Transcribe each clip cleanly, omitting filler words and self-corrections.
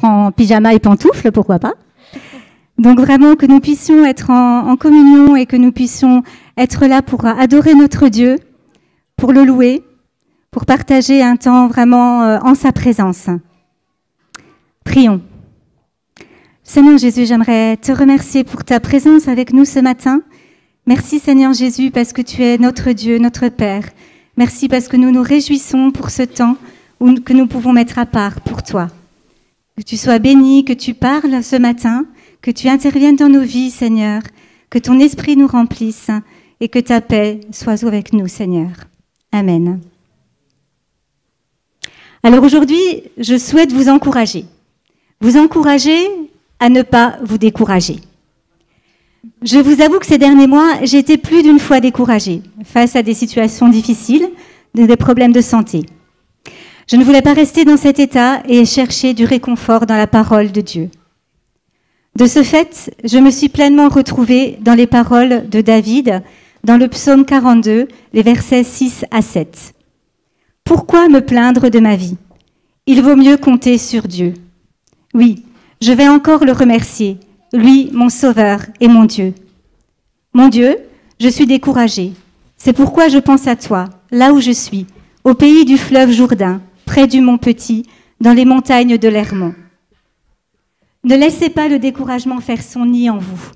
en pyjama et pantoufles, pourquoi pas. Donc vraiment que nous puissions être en communion et que nous puissions être là pour adorer notre Dieu, pour le louer, pour partager un temps vraiment en sa présence. Prions. Seigneur Jésus, j'aimerais te remercier pour ta présence avec nous ce matin. Merci Seigneur Jésus parce que tu es notre Dieu, notre Père. Merci parce que nous nous réjouissons pour ce temps que nous pouvons mettre à part pour toi. Que tu sois béni, que tu parles ce matin, que tu interviennes dans nos vies, Seigneur, que ton esprit nous remplisse et que ta paix soit avec nous, Seigneur. Amen. Alors aujourd'hui, je souhaite vous encourager à ne pas vous décourager. Je vous avoue que ces derniers mois, j'ai été plus d'une fois découragée face à des situations difficiles, des problèmes de santé. Je ne voulais pas rester dans cet état et chercher du réconfort dans la parole de Dieu. De ce fait, je me suis pleinement retrouvée dans les paroles de David, dans le psaume 42, les versets 6 à 7. « Pourquoi me plaindre de ma vie? Il vaut mieux compter sur Dieu. Oui, je vais encore le remercier, lui, mon Sauveur et mon Dieu. Mon Dieu, je suis découragée. C'est pourquoi je pense à toi, là où je suis, au pays du fleuve Jourdain, près du mont Petit, dans les montagnes de l'Hermont. Ne laissez pas le découragement faire son nid en vous.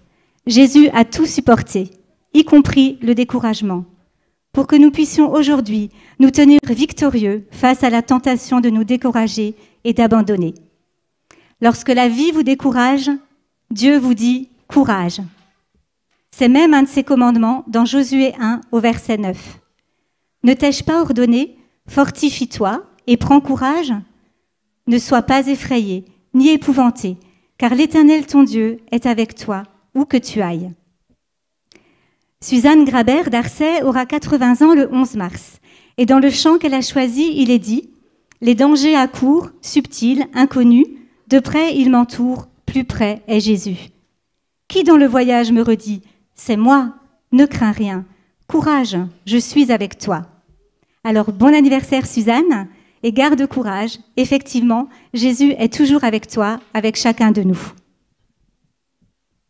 Jésus a tout supporté, y compris le découragement, pour que nous puissions aujourd'hui nous tenir victorieux face à la tentation de nous décourager et d'abandonner. Lorsque la vie vous décourage, Dieu vous dit « courage ». C'est même un de ses commandements dans Josué 1 au verset 9. « Ne t'ai-je pas ordonné, fortifie-toi et prends courage? Ne sois pas effrayé, ni épouvanté, car l'Éternel ton Dieu est avec toi, où que tu ailles. » Suzanne Grabert d'Arcet aura 80 ans le 11 mars. Et dans le chant qu'elle a choisi, il est dit « Les dangers accourent, subtils, inconnus, de près ils m'entourent, plus près est Jésus. Qui dans le voyage me redit « C'est moi, ne crains rien, courage, je suis avec toi. » Alors bon anniversaire Suzanne, et garde courage, effectivement, Jésus est toujours avec toi, avec chacun de nous.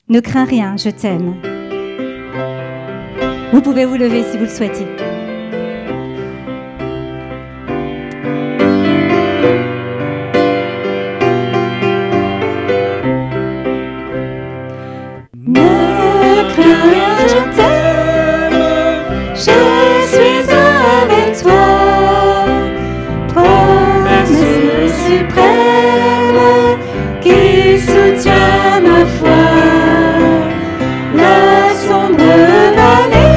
Ne crains rien, je t'aime. Vous pouvez vous lever si vous le souhaitez. Ne crains rien, je t'aime, je suis avec toi. Promesse suprême qui soutient ma foi. La sombre vallée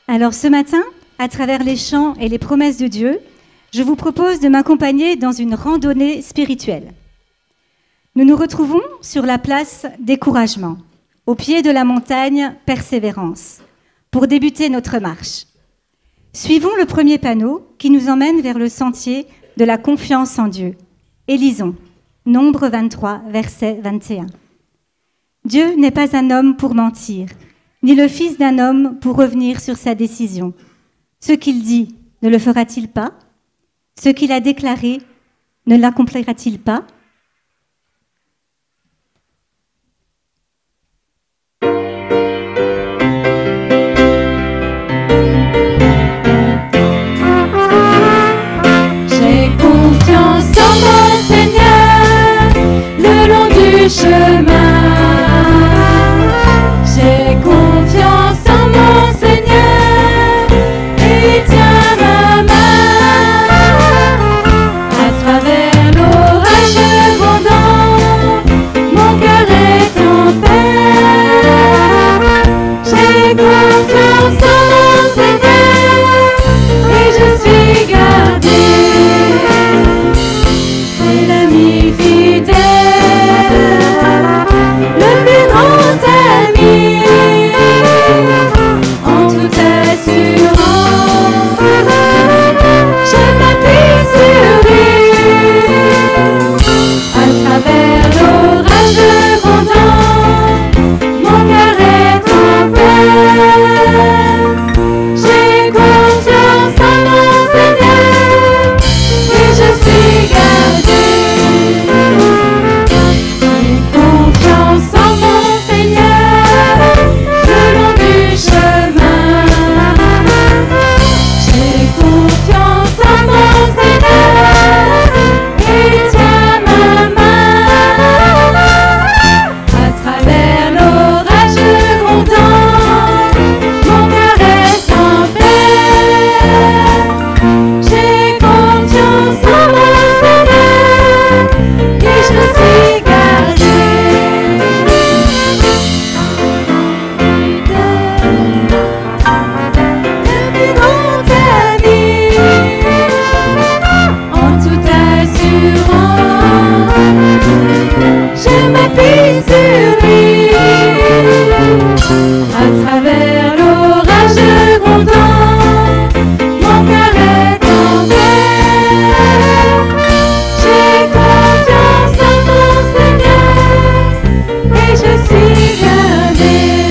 Alors ce matin, à travers les chants et les promesses de Dieu, je vous propose de m'accompagner dans une randonnée spirituelle. Nous nous retrouvons sur la place Découragement, au pied de la montagne Persévérance, pour débuter notre marche. Suivons le premier panneau qui nous emmène vers le sentier de la confiance en Dieu. Et lisons, Nombre 23, verset 21. Dieu n'est pas un homme pour mentir, ni le fils d'un homme pour revenir sur sa décision. Ce qu'il dit, ne le fera-t-il pas? Ce qu'il a déclaré, ne l'accomplira-t-il pas? J'ai confiance en mon Seigneur, le long du chemin. J'ai confiance en mon Seigneur, et il tient ma main. À travers l'orage grondant, mon cœur est en paix. J'ai confiance en mon Seigneur, et je suis gardée. C'est l'ami fidèle, le plus grand ami, en toute assurance, je m'appuie sur lui. À travers l'orage grondant, mon cœur est en paix. J'ai confiance en mon Seigneur, et je suis gardée. J'ai confiance en mon Seigneur, le long du chemin. J'ai confiance en mon Seigneur, et il tient ma main. À travers l'orage grondant, mon cœur est en paix. J'ai confiance en mon Seigneur, et je suis gardée. Le plus grand ami, en toute assurance, je m'appuie sur lui. À travers l'orage grondant, mon cœur est en paix. J'ai confiance en mon Seigneur, et je suis gardée.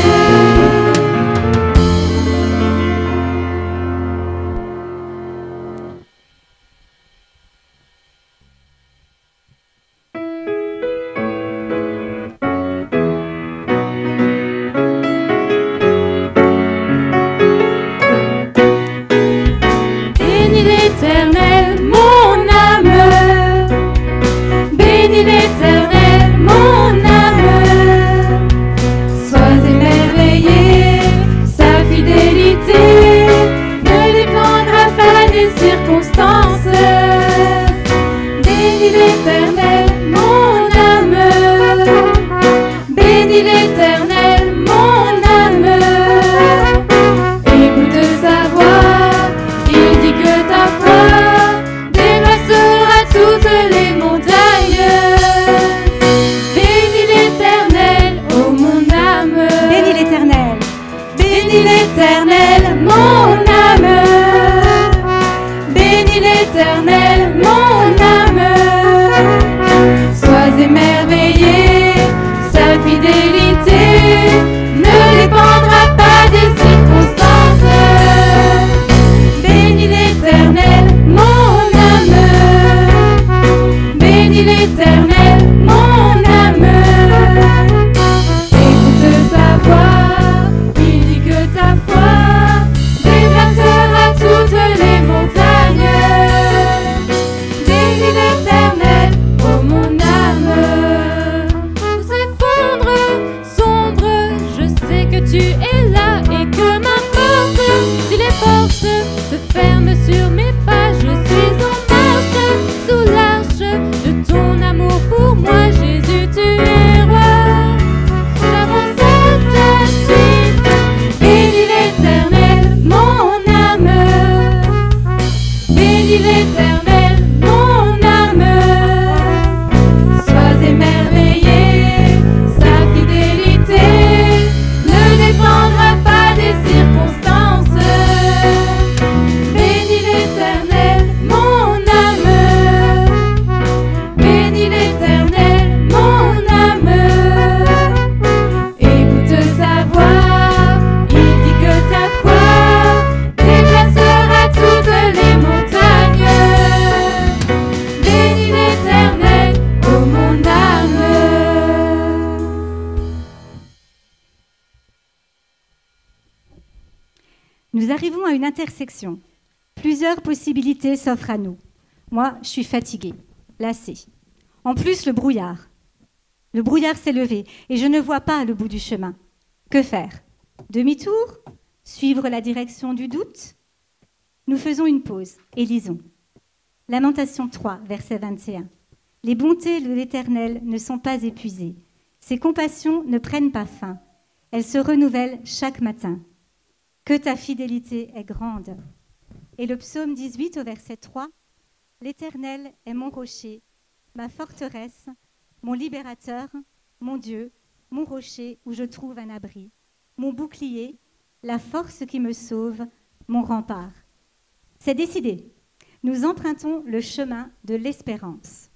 Bénis l'Éternel, mon âme. Bénis l'Éternel, mon âme. Sois émerveillé, sa fidélité ne dépendra pas des circonstances. Bénis l'Éternel, mon âme. Bénis l'Éternel, mon âme. Écoute sa voix, il dit que ta foi dépassera toutes les montagnes. Bénis l'Éternel, ô mon âme. Bénis l'Éternel. Bénis l'Éternel, mon âme. Bénis l'Éternel, mon âme. Sois émerveillé, sa fidélité ne dépendra pas des circonstances. Bénis l'Éternel, mon âme. Bénis l'Éternel, mon âme. Écoute sa voix, il dit que ta foi dépassera toutes les montagnes. Bénis l'Éternel, ô mon âme. Nous arrivons à une intersection. Plusieurs possibilités s'offrent à nous. Moi, je suis fatiguée, lassée. En plus, le brouillard. Le brouillard s'est levé et je ne vois pas le bout du chemin. Que faire? Demi-tour? Suivre la direction du doute? Nous faisons une pause et lisons. Lamentation 3, verset 21. Les bontés de l'Éternel ne sont pas épuisées. Ses compassions ne prennent pas fin. Elles se renouvellent chaque matin. Que ta fidélité est grande. Et le psaume 18 au verset 3. L'Éternel est mon rocher, ma forteresse, mon libérateur, mon Dieu, mon rocher où je trouve un abri, mon bouclier, la force qui me sauve, mon rempart. C'est décidé. Nous empruntons le chemin de l'espérance.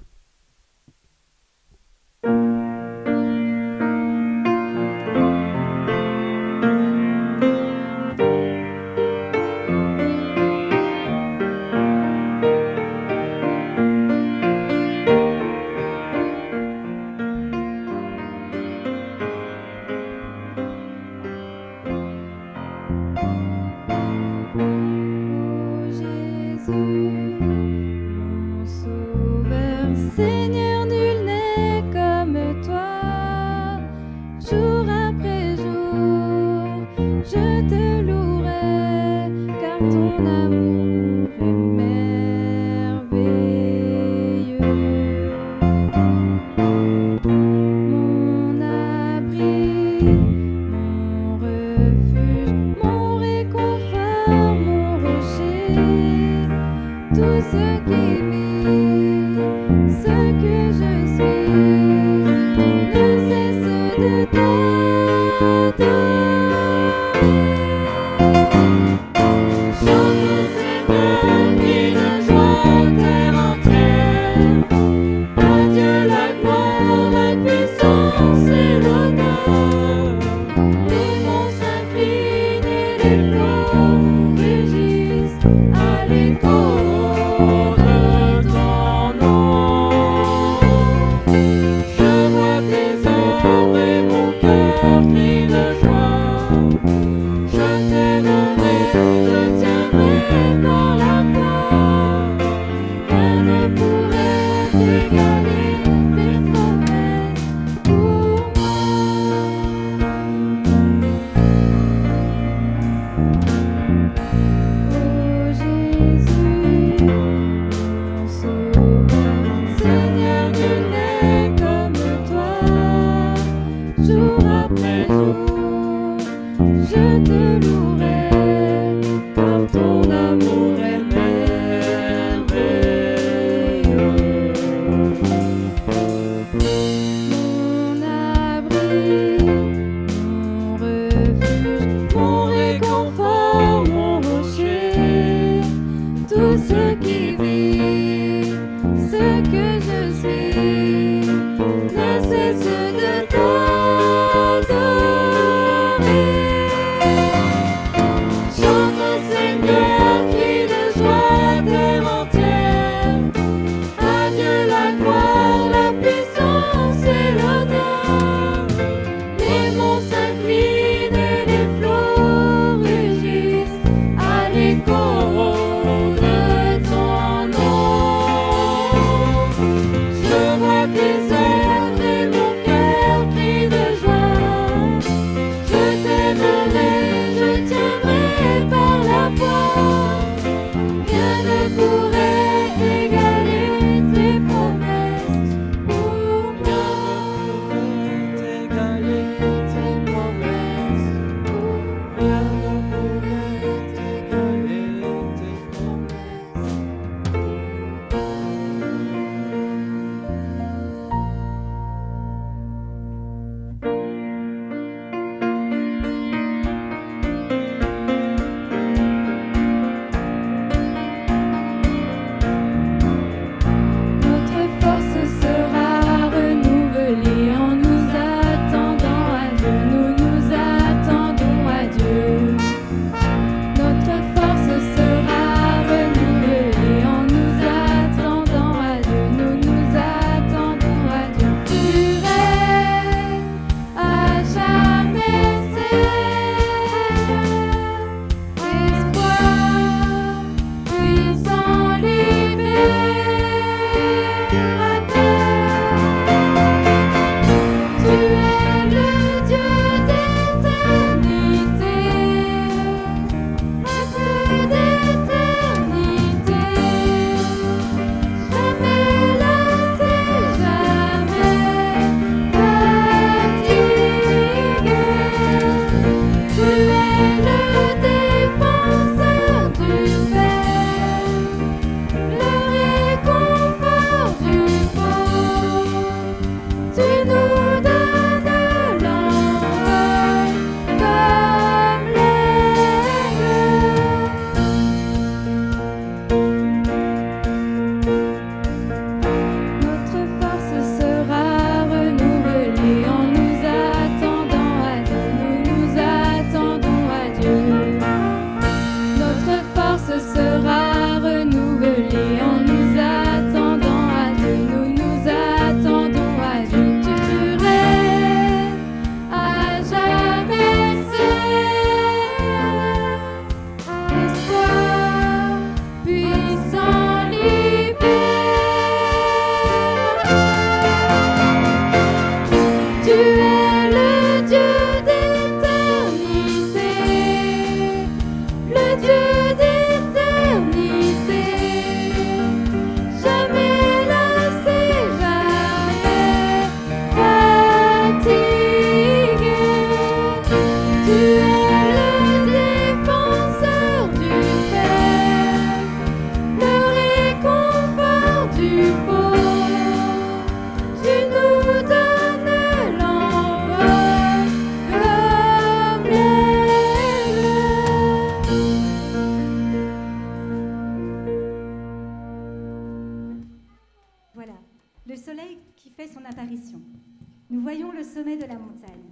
Nous voyons le sommet de la montagne.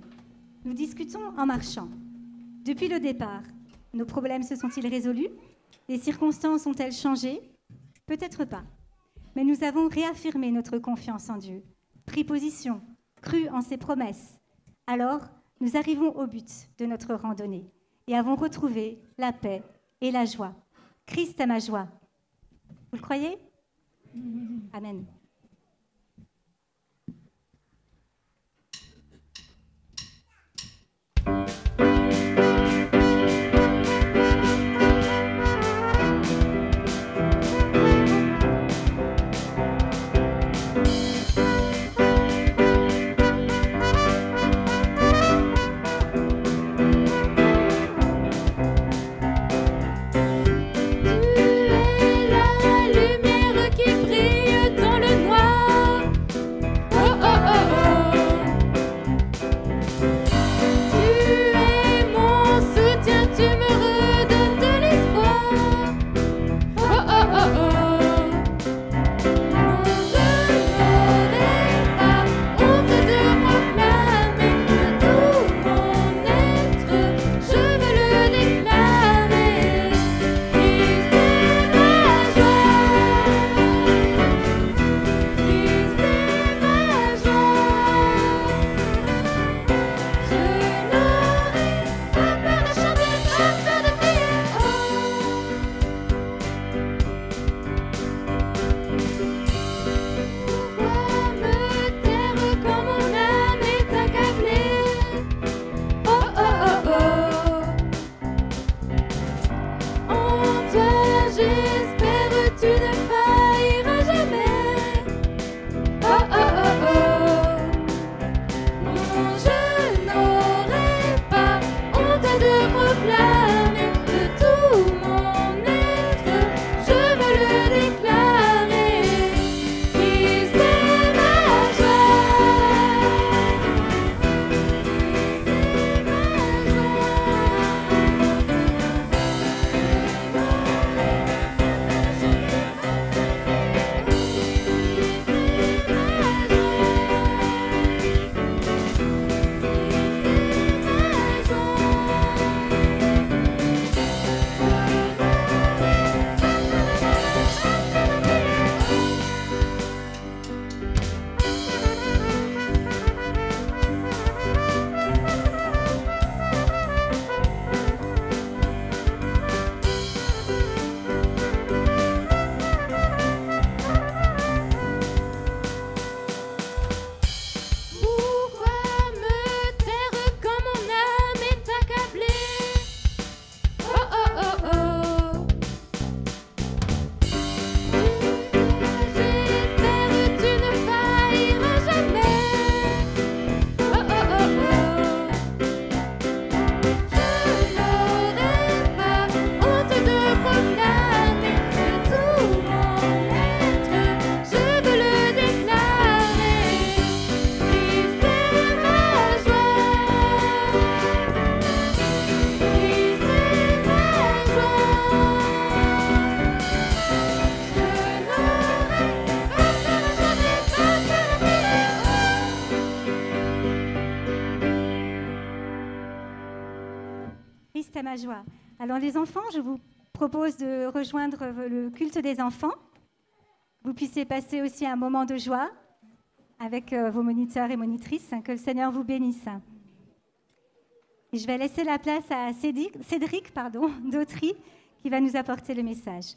Nous discutons en marchant. Depuis le départ, nos problèmes se sont-ils résolus? Les circonstances ont-elles changé? Peut-être pas. Mais nous avons réaffirmé notre confiance en Dieu, pris position, cru en ses promesses. Alors, nous arrivons au but de notre randonnée et avons retrouvé la paix et la joie. Christ est ma joie. Vous le croyez? Amen. Je n'aurai pas honte de proclamer. la joie. Alors les enfants, je vous propose de rejoindre le culte des enfants. Vous puissiez passer aussi un moment de joie avec vos moniteurs et monitrices. Que le Seigneur vous bénisse. Et je vais laisser la place à Cédric d'Autry qui va nous apporter le message.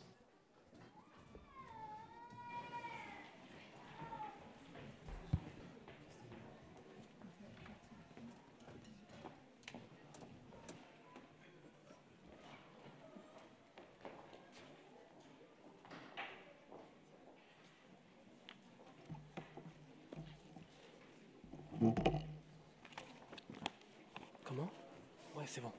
Comment? Ouais, c'est bon.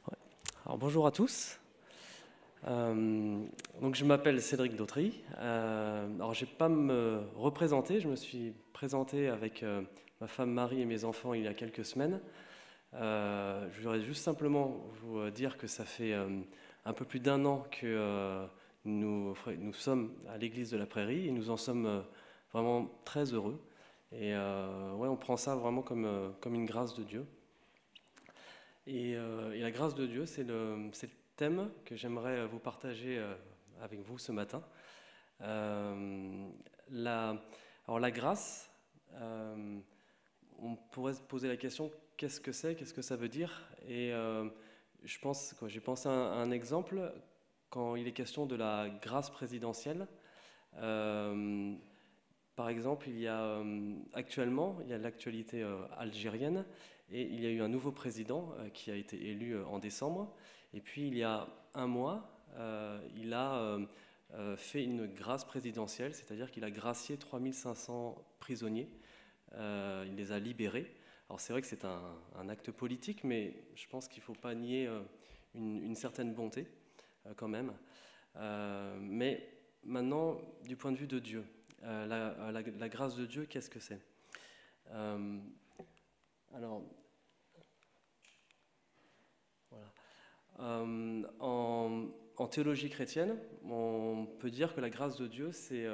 Ouais. Alors, bonjour à tous. Donc je m'appelle Cédric d'Autry. Alors je ne vais pas me représenter, je me suis présenté avec ma femme Marie et mes enfants il y a quelques semaines. Je voudrais juste simplement vous dire que ça fait un peu plus d'1 an que nous sommes à l'église de la Prairie et nous en sommes vraiment très heureux. Et ouais, on prend ça vraiment comme une grâce de Dieu. Et la grâce de Dieu, c'est le thème que j'aimerais vous partager avec vous ce matin. Alors la grâce, on pourrait se poser la question, qu'est-ce que c'est, qu'est-ce que ça veut dire? Et j'ai pensé à un exemple quand il est question de la grâce présidentielle. Par exemple, actuellement, il y a l'actualité algérienne et il y a eu un nouveau président qui a été élu en décembre. Et puis, il y a 1 mois, il a fait une grâce présidentielle, c'est-à-dire qu'il a gracié 3500 prisonniers. Il les a libérés. Alors, c'est vrai que c'est un acte politique, mais je pense qu'il ne faut pas nier une certaine bonté quand même. Mais maintenant, du point de vue de Dieu, la grâce de Dieu, qu'est-ce que c'est? Alors, voilà. En théologie chrétienne, on peut dire que la grâce de Dieu, c'est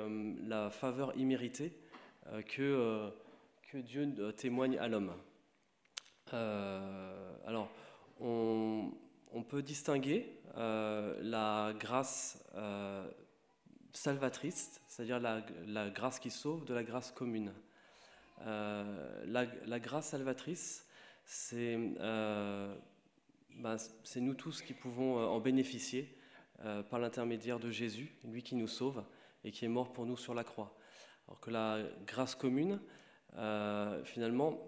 la faveur imméritée que Dieu témoigne à l'homme. Alors, on peut distinguer la grâce salvatrice, c'est-à-dire la grâce qui sauve, de la grâce commune. La grâce salvatrice, c'est nous tous qui pouvons en bénéficier par l'intermédiaire de Jésus, lui qui nous sauve et qui est mort pour nous sur la croix. Alors que la grâce commune, finalement,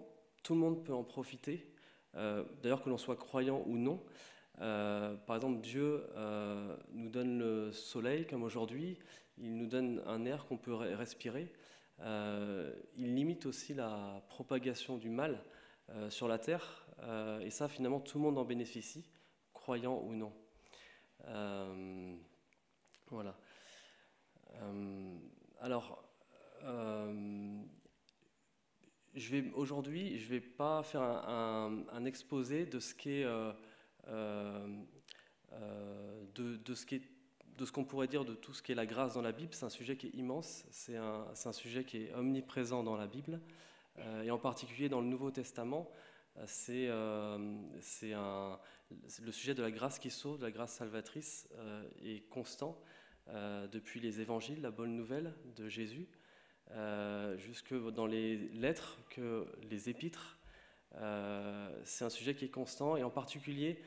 tout le monde peut en profiter, d'ailleurs que l'on soit croyant ou non. Par exemple, Dieu nous donne le soleil comme aujourd'hui, il nous donne un air qu'on peut respirer. Il limite aussi la propagation du mal sur la terre, et ça finalement tout le monde en bénéficie, croyant ou non. Voilà. Alors, aujourd'hui, je ne vais pas faire un exposé de ce qu'est de ce qu'on pourrait dire de tout ce qui est la grâce dans la Bible. C'est un sujet qui est immense, c'est un sujet qui est omniprésent dans la Bible, et en particulier dans le Nouveau Testament, c'est le sujet de la grâce qui sauve, de la grâce salvatrice, est constant depuis les évangiles, la bonne nouvelle de Jésus, jusque dans les lettres, que les épîtres. C'est un sujet qui est constant, et en particulier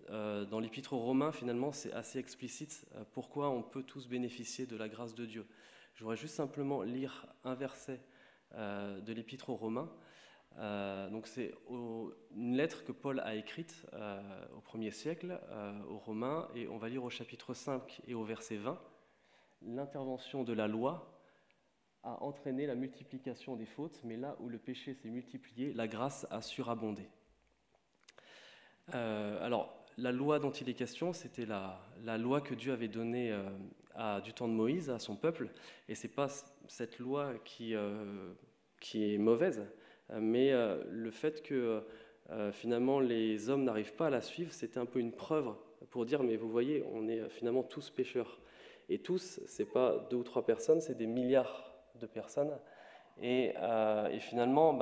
dans l'épître aux Romains, finalement, c'est assez explicite pourquoi on peut tous bénéficier de la grâce de Dieu. Je voudrais juste simplement lire un verset de l'épître aux Romains. Donc c'est une lettre que Paul a écrite au 1er siècle aux Romains, et on va lire au chapitre 5 et au verset 20. L'intervention de la loi a entraîné la multiplication des fautes, mais là où le péché s'est multiplié, la grâce a surabondé. Alors, la loi dont il est question, c'était la loi que Dieu avait donnée du temps de Moïse à son peuple, et c'est pas cette loi qui est mauvaise, mais le fait que finalement les hommes n'arrivent pas à la suivre, c'était un peu une preuve pour dire, mais vous voyez, on est finalement tous pécheurs. Et tous, ce n'est pas 2 ou 3 personnes, c'est des milliards de personnes. Et finalement,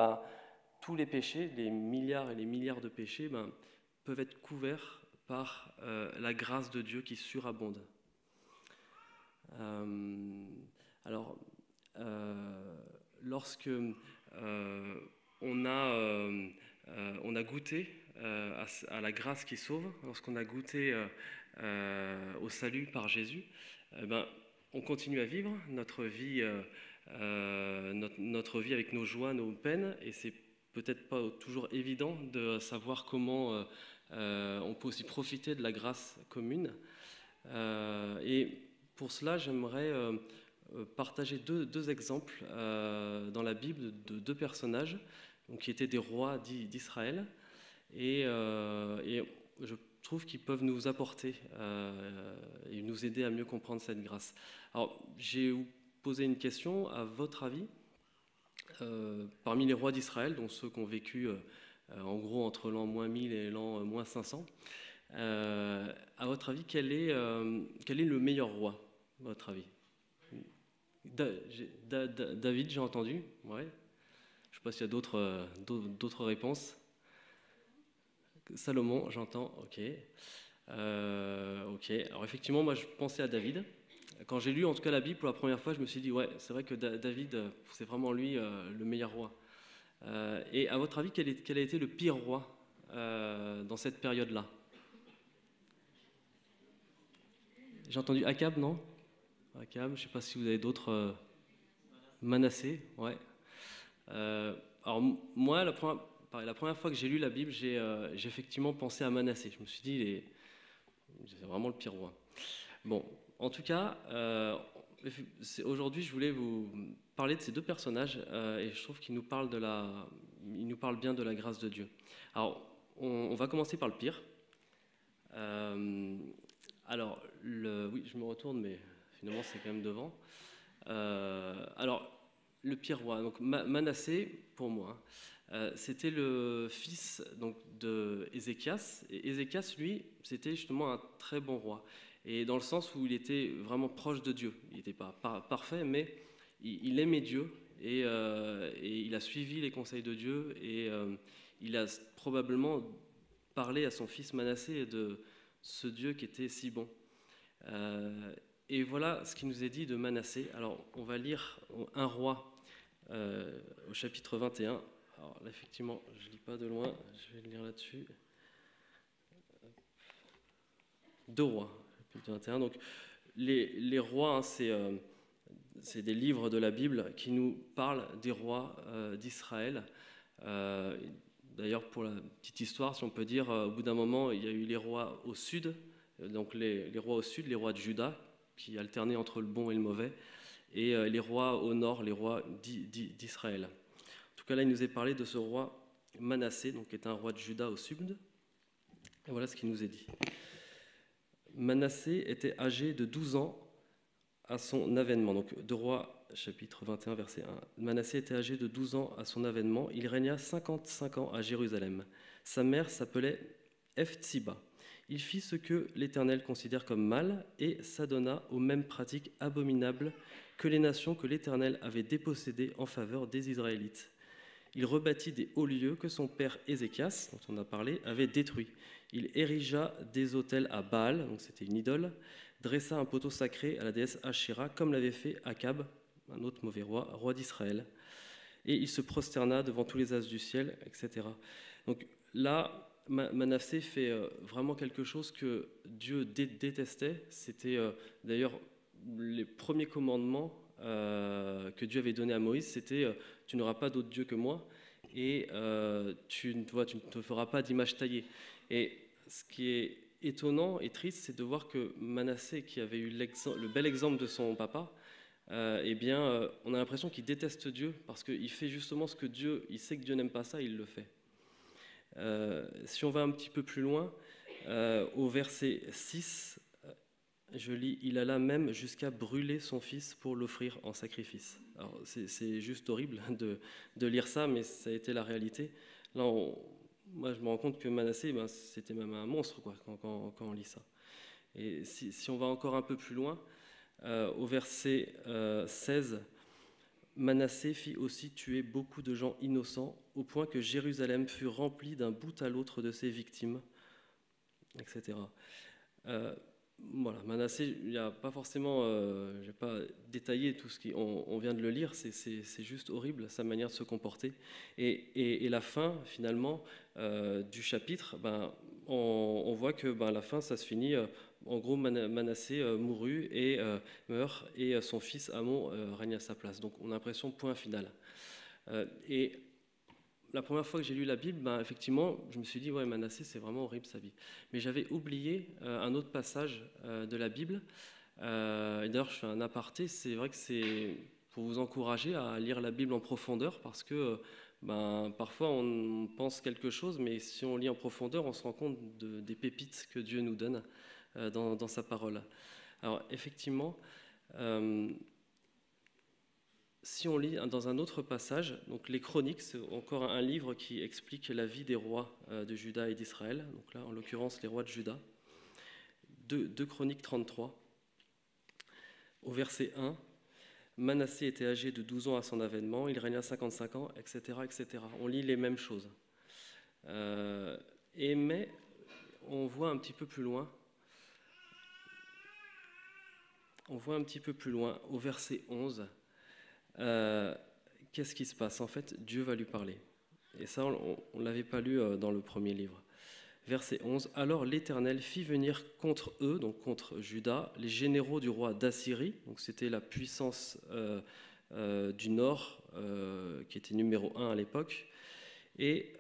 tous les péchés, les milliards et les milliards de péchés, peuvent être couverts par la grâce de Dieu qui surabonde. Alors, lorsque on a goûté à la grâce qui sauve, lorsqu'on a goûté au salut par Jésus, on continue à vivre notre vie avec nos joies, nos peines, et c'est peut-être pas toujours évident de savoir comment on peut aussi profiter de la grâce commune. Et pour cela, j'aimerais partager deux exemples dans la Bible de 2 personnages donc, qui étaient des rois d'Israël, et je trouve qu'ils peuvent nous apporter et nous aider à mieux comprendre cette grâce. Alors, j'ai posé une question, à votre avis, parmi les rois d'Israël, dont ceux qui ont vécu en gros entre l'an -1000 et l'an -500, à votre avis, quel est le meilleur roi, à votre avis? David, j'ai entendu. Ouais. Je ne sais pas s'il y a d'autres réponses. Salomon, j'entends. Ok. Alors effectivement, moi je pensais à David. Quand j'ai lu en tout cas la Bible pour la première fois, je me suis dit ouais, c'est vrai que David, c'est vraiment lui le meilleur roi. Et à votre avis, quel a été le pire roi dans cette période-là? J'ai entendu Akab, non? Akab, je ne sais pas si vous avez d'autres. Manassé, ouais. Alors moi, la première fois que j'ai lu la Bible, j'ai effectivement pensé à Manassé. Je me suis dit, c'est vraiment le pire roi. Bon, en tout cas, aujourd'hui, je voulais vous parler de ces 2 personnages et je trouve qu'ils nous parlent bien de la grâce de Dieu. Alors, on va commencer par le pire. Alors, oui, je me retourne, mais finalement, c'est quand même devant. Alors, le pire roi, donc Manassé, pour moi, c'était le fils donc, de Ézéchias. Et Ézéchias, lui, c'était justement un très bon roi. Et dans le sens où il était vraiment proche de Dieu. Il n'était pas parfait, mais il aimait Dieu. Et il a suivi les conseils de Dieu. Et il a probablement parlé à son fils Manassé de ce Dieu qui était si bon. Et voilà ce qui nous est dit de Manassé. Alors, on va lire un roi au chapitre 21. Alors, là, effectivement, je ne lis pas de loin, je vais le lire là-dessus. 2 rois, chapitre 21. Donc, les rois, hein, c'est des livres de la Bible qui nous parlent des rois d'Israël. D'ailleurs, pour la petite histoire, si on peut dire, au bout d'un moment, il y a eu les rois au sud, donc les rois au sud, les rois de Juda, qui alternaient entre le bon et le mauvais, et les rois au nord, les rois d'Israël. En tout cas, là, il nous est parlé de ce roi Manassé, donc, qui est un roi de Juda au sud. Et voilà ce qu'il nous est dit. Manassé était âgé de 12 ans à son avènement. Donc, 2 Rois, chapitre 21, verset 1. Manassé était âgé de 12 ans à son avènement. Il régna 55 ans à Jérusalem. Sa mère s'appelait Hephzibah. Il fit ce que l'Éternel considère comme mal et s'adonna aux mêmes pratiques abominables que les nations que l'Éternel avait dépossédées en faveur des Israélites. Il rebâtit des hauts lieux que son père Ézéchias, dont on a parlé, avait détruits. Il érigea des autels à Baal, donc c'était une idole, dressa un poteau sacré à la déesse Ashéra, comme l'avait fait Akab, un autre mauvais roi d'Israël. Et il se prosterna devant tous les as du ciel, etc. Donc là, Manassé fait vraiment quelque chose que Dieu détestait. C'était d'ailleurs les premiers commandements que Dieu avait donnés à Moïse, c'était tu n'auras pas d'autre Dieu que moi et tu ne te feras pas d'image taillée. Et ce qui est étonnant et triste, c'est de voir que Manassé, qui avait eu le bel exemple de son papa, on a l'impression qu'il déteste Dieu parce qu'il fait justement ce que Dieu, il sait que Dieu n'aime pas ça, il le fait. Si on va un petit peu plus loin, au verset 6, je lis « Il alla même jusqu'à brûler son fils pour l'offrir en sacrifice ». Alors c'est juste horrible de lire ça, mais ça a été la réalité. Là, moi je me rends compte que Manassé, c'était même un monstre quoi, quand on lit ça. Et si on va encore un peu plus loin, au verset 16, Manassé fit aussi tuer beaucoup de gens innocents, au point que Jérusalem fut remplie d'un bout à l'autre de ses victimes, etc. Voilà, Manassé, il n'y a pas forcément, je ne vais pas détailler tout ce qu'on vient de le lire, c'est juste horrible sa manière de se comporter. Et la fin, finalement, du chapitre, on voit que la fin, ça se finit. En gros, Manassé mourut et meurt, et son fils Amon règne à sa place. Donc on a l'impression point final. Et la première fois que j'ai lu la Bible, effectivement, je me suis dit, ouais, Manassé, c'est vraiment horrible sa vie. Mais j'avais oublié un autre passage de la Bible. Et d'ailleurs, je fais un aparté, c'est vrai que c'est pour vous encourager à lire la Bible en profondeur, parce que parfois on pense quelque chose, mais si on lit en profondeur, on se rend compte des pépites que Dieu nous donne dans sa parole. Alors, effectivement, si on lit dans un autre passage, donc les Chroniques, c'est encore un livre qui explique la vie des rois de Juda et d'Israël, donc là en l'occurrence les rois de Juda, 2 Chroniques 33, au verset 1, Manassé était âgé de 12 ans à son avènement, il régna 55 ans, etc., etc. On lit les mêmes choses. Mais on voit un petit peu plus loin, au verset 11, qu'est-ce qui se passe? En fait, Dieu va lui parler. Et ça, on ne l'avait pas lu dans le premier livre. Verset 11. Alors l'Éternel fit venir contre eux, donc contre Juda, les généraux du roi d'Assyrie. Donc c'était la puissance du nord qui était numéro 1 à l'époque. Et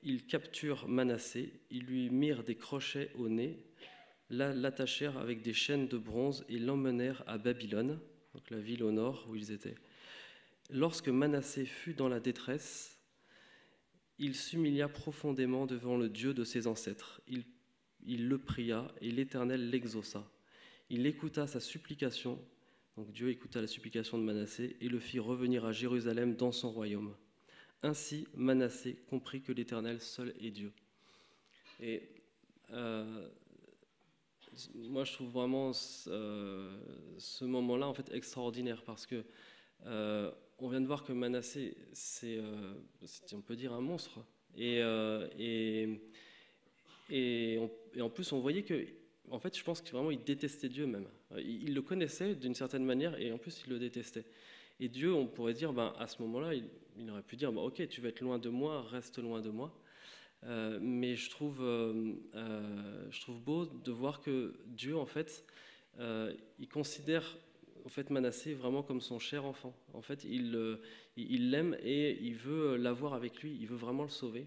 ils capturent Manassé, ils lui mirent des crochets au nez, l'attachèrent avec des chaînes de bronze et l'emmenèrent à Babylone, donc la ville au nord où ils étaient. Lorsque Manassé fut dans la détresse, il s'humilia profondément devant le Dieu de ses ancêtres. Il le pria et l'Éternel l'exauça. Il écouta sa supplication, donc Dieu écouta la supplication de Manassé et le fit revenir à Jérusalem dans son royaume. Ainsi, Manassé comprit que l'Éternel seul est Dieu. Et moi, je trouve vraiment ce moment-là en fait extraordinaire parce que on vient de voir que Manassé, c'est on peut dire un monstre. Et en plus, on voyait que, en fait, je pense que vraiment il détestait Dieu même. Il le connaissait d'une certaine manière et en plus il le détestait. Et Dieu, on pourrait dire, à ce moment-là, il aurait pu dire, ok, tu vas être loin de moi, reste loin de moi. Mais je trouve beau de voir que Dieu, en fait, il considère en fait Manassé vraiment comme son cher enfant. En fait, il l'aime et il veut l'avoir avec lui, il veut vraiment le sauver.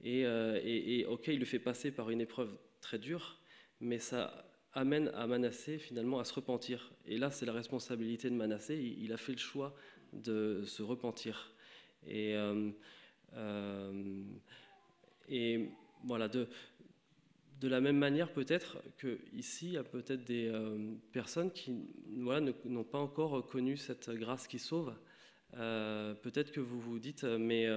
Et ok, il le fait passer par une épreuve très dure, mais ça amène à Manassé finalement à se repentir. Et là, c'est la responsabilité de Manassé, il a fait le choix de se repentir. Et voilà, de la même manière, peut-être qu'ici, il y a peut-être des personnes qui n'ont pas encore connu cette grâce qui sauve. Peut-être que vous vous dites, mais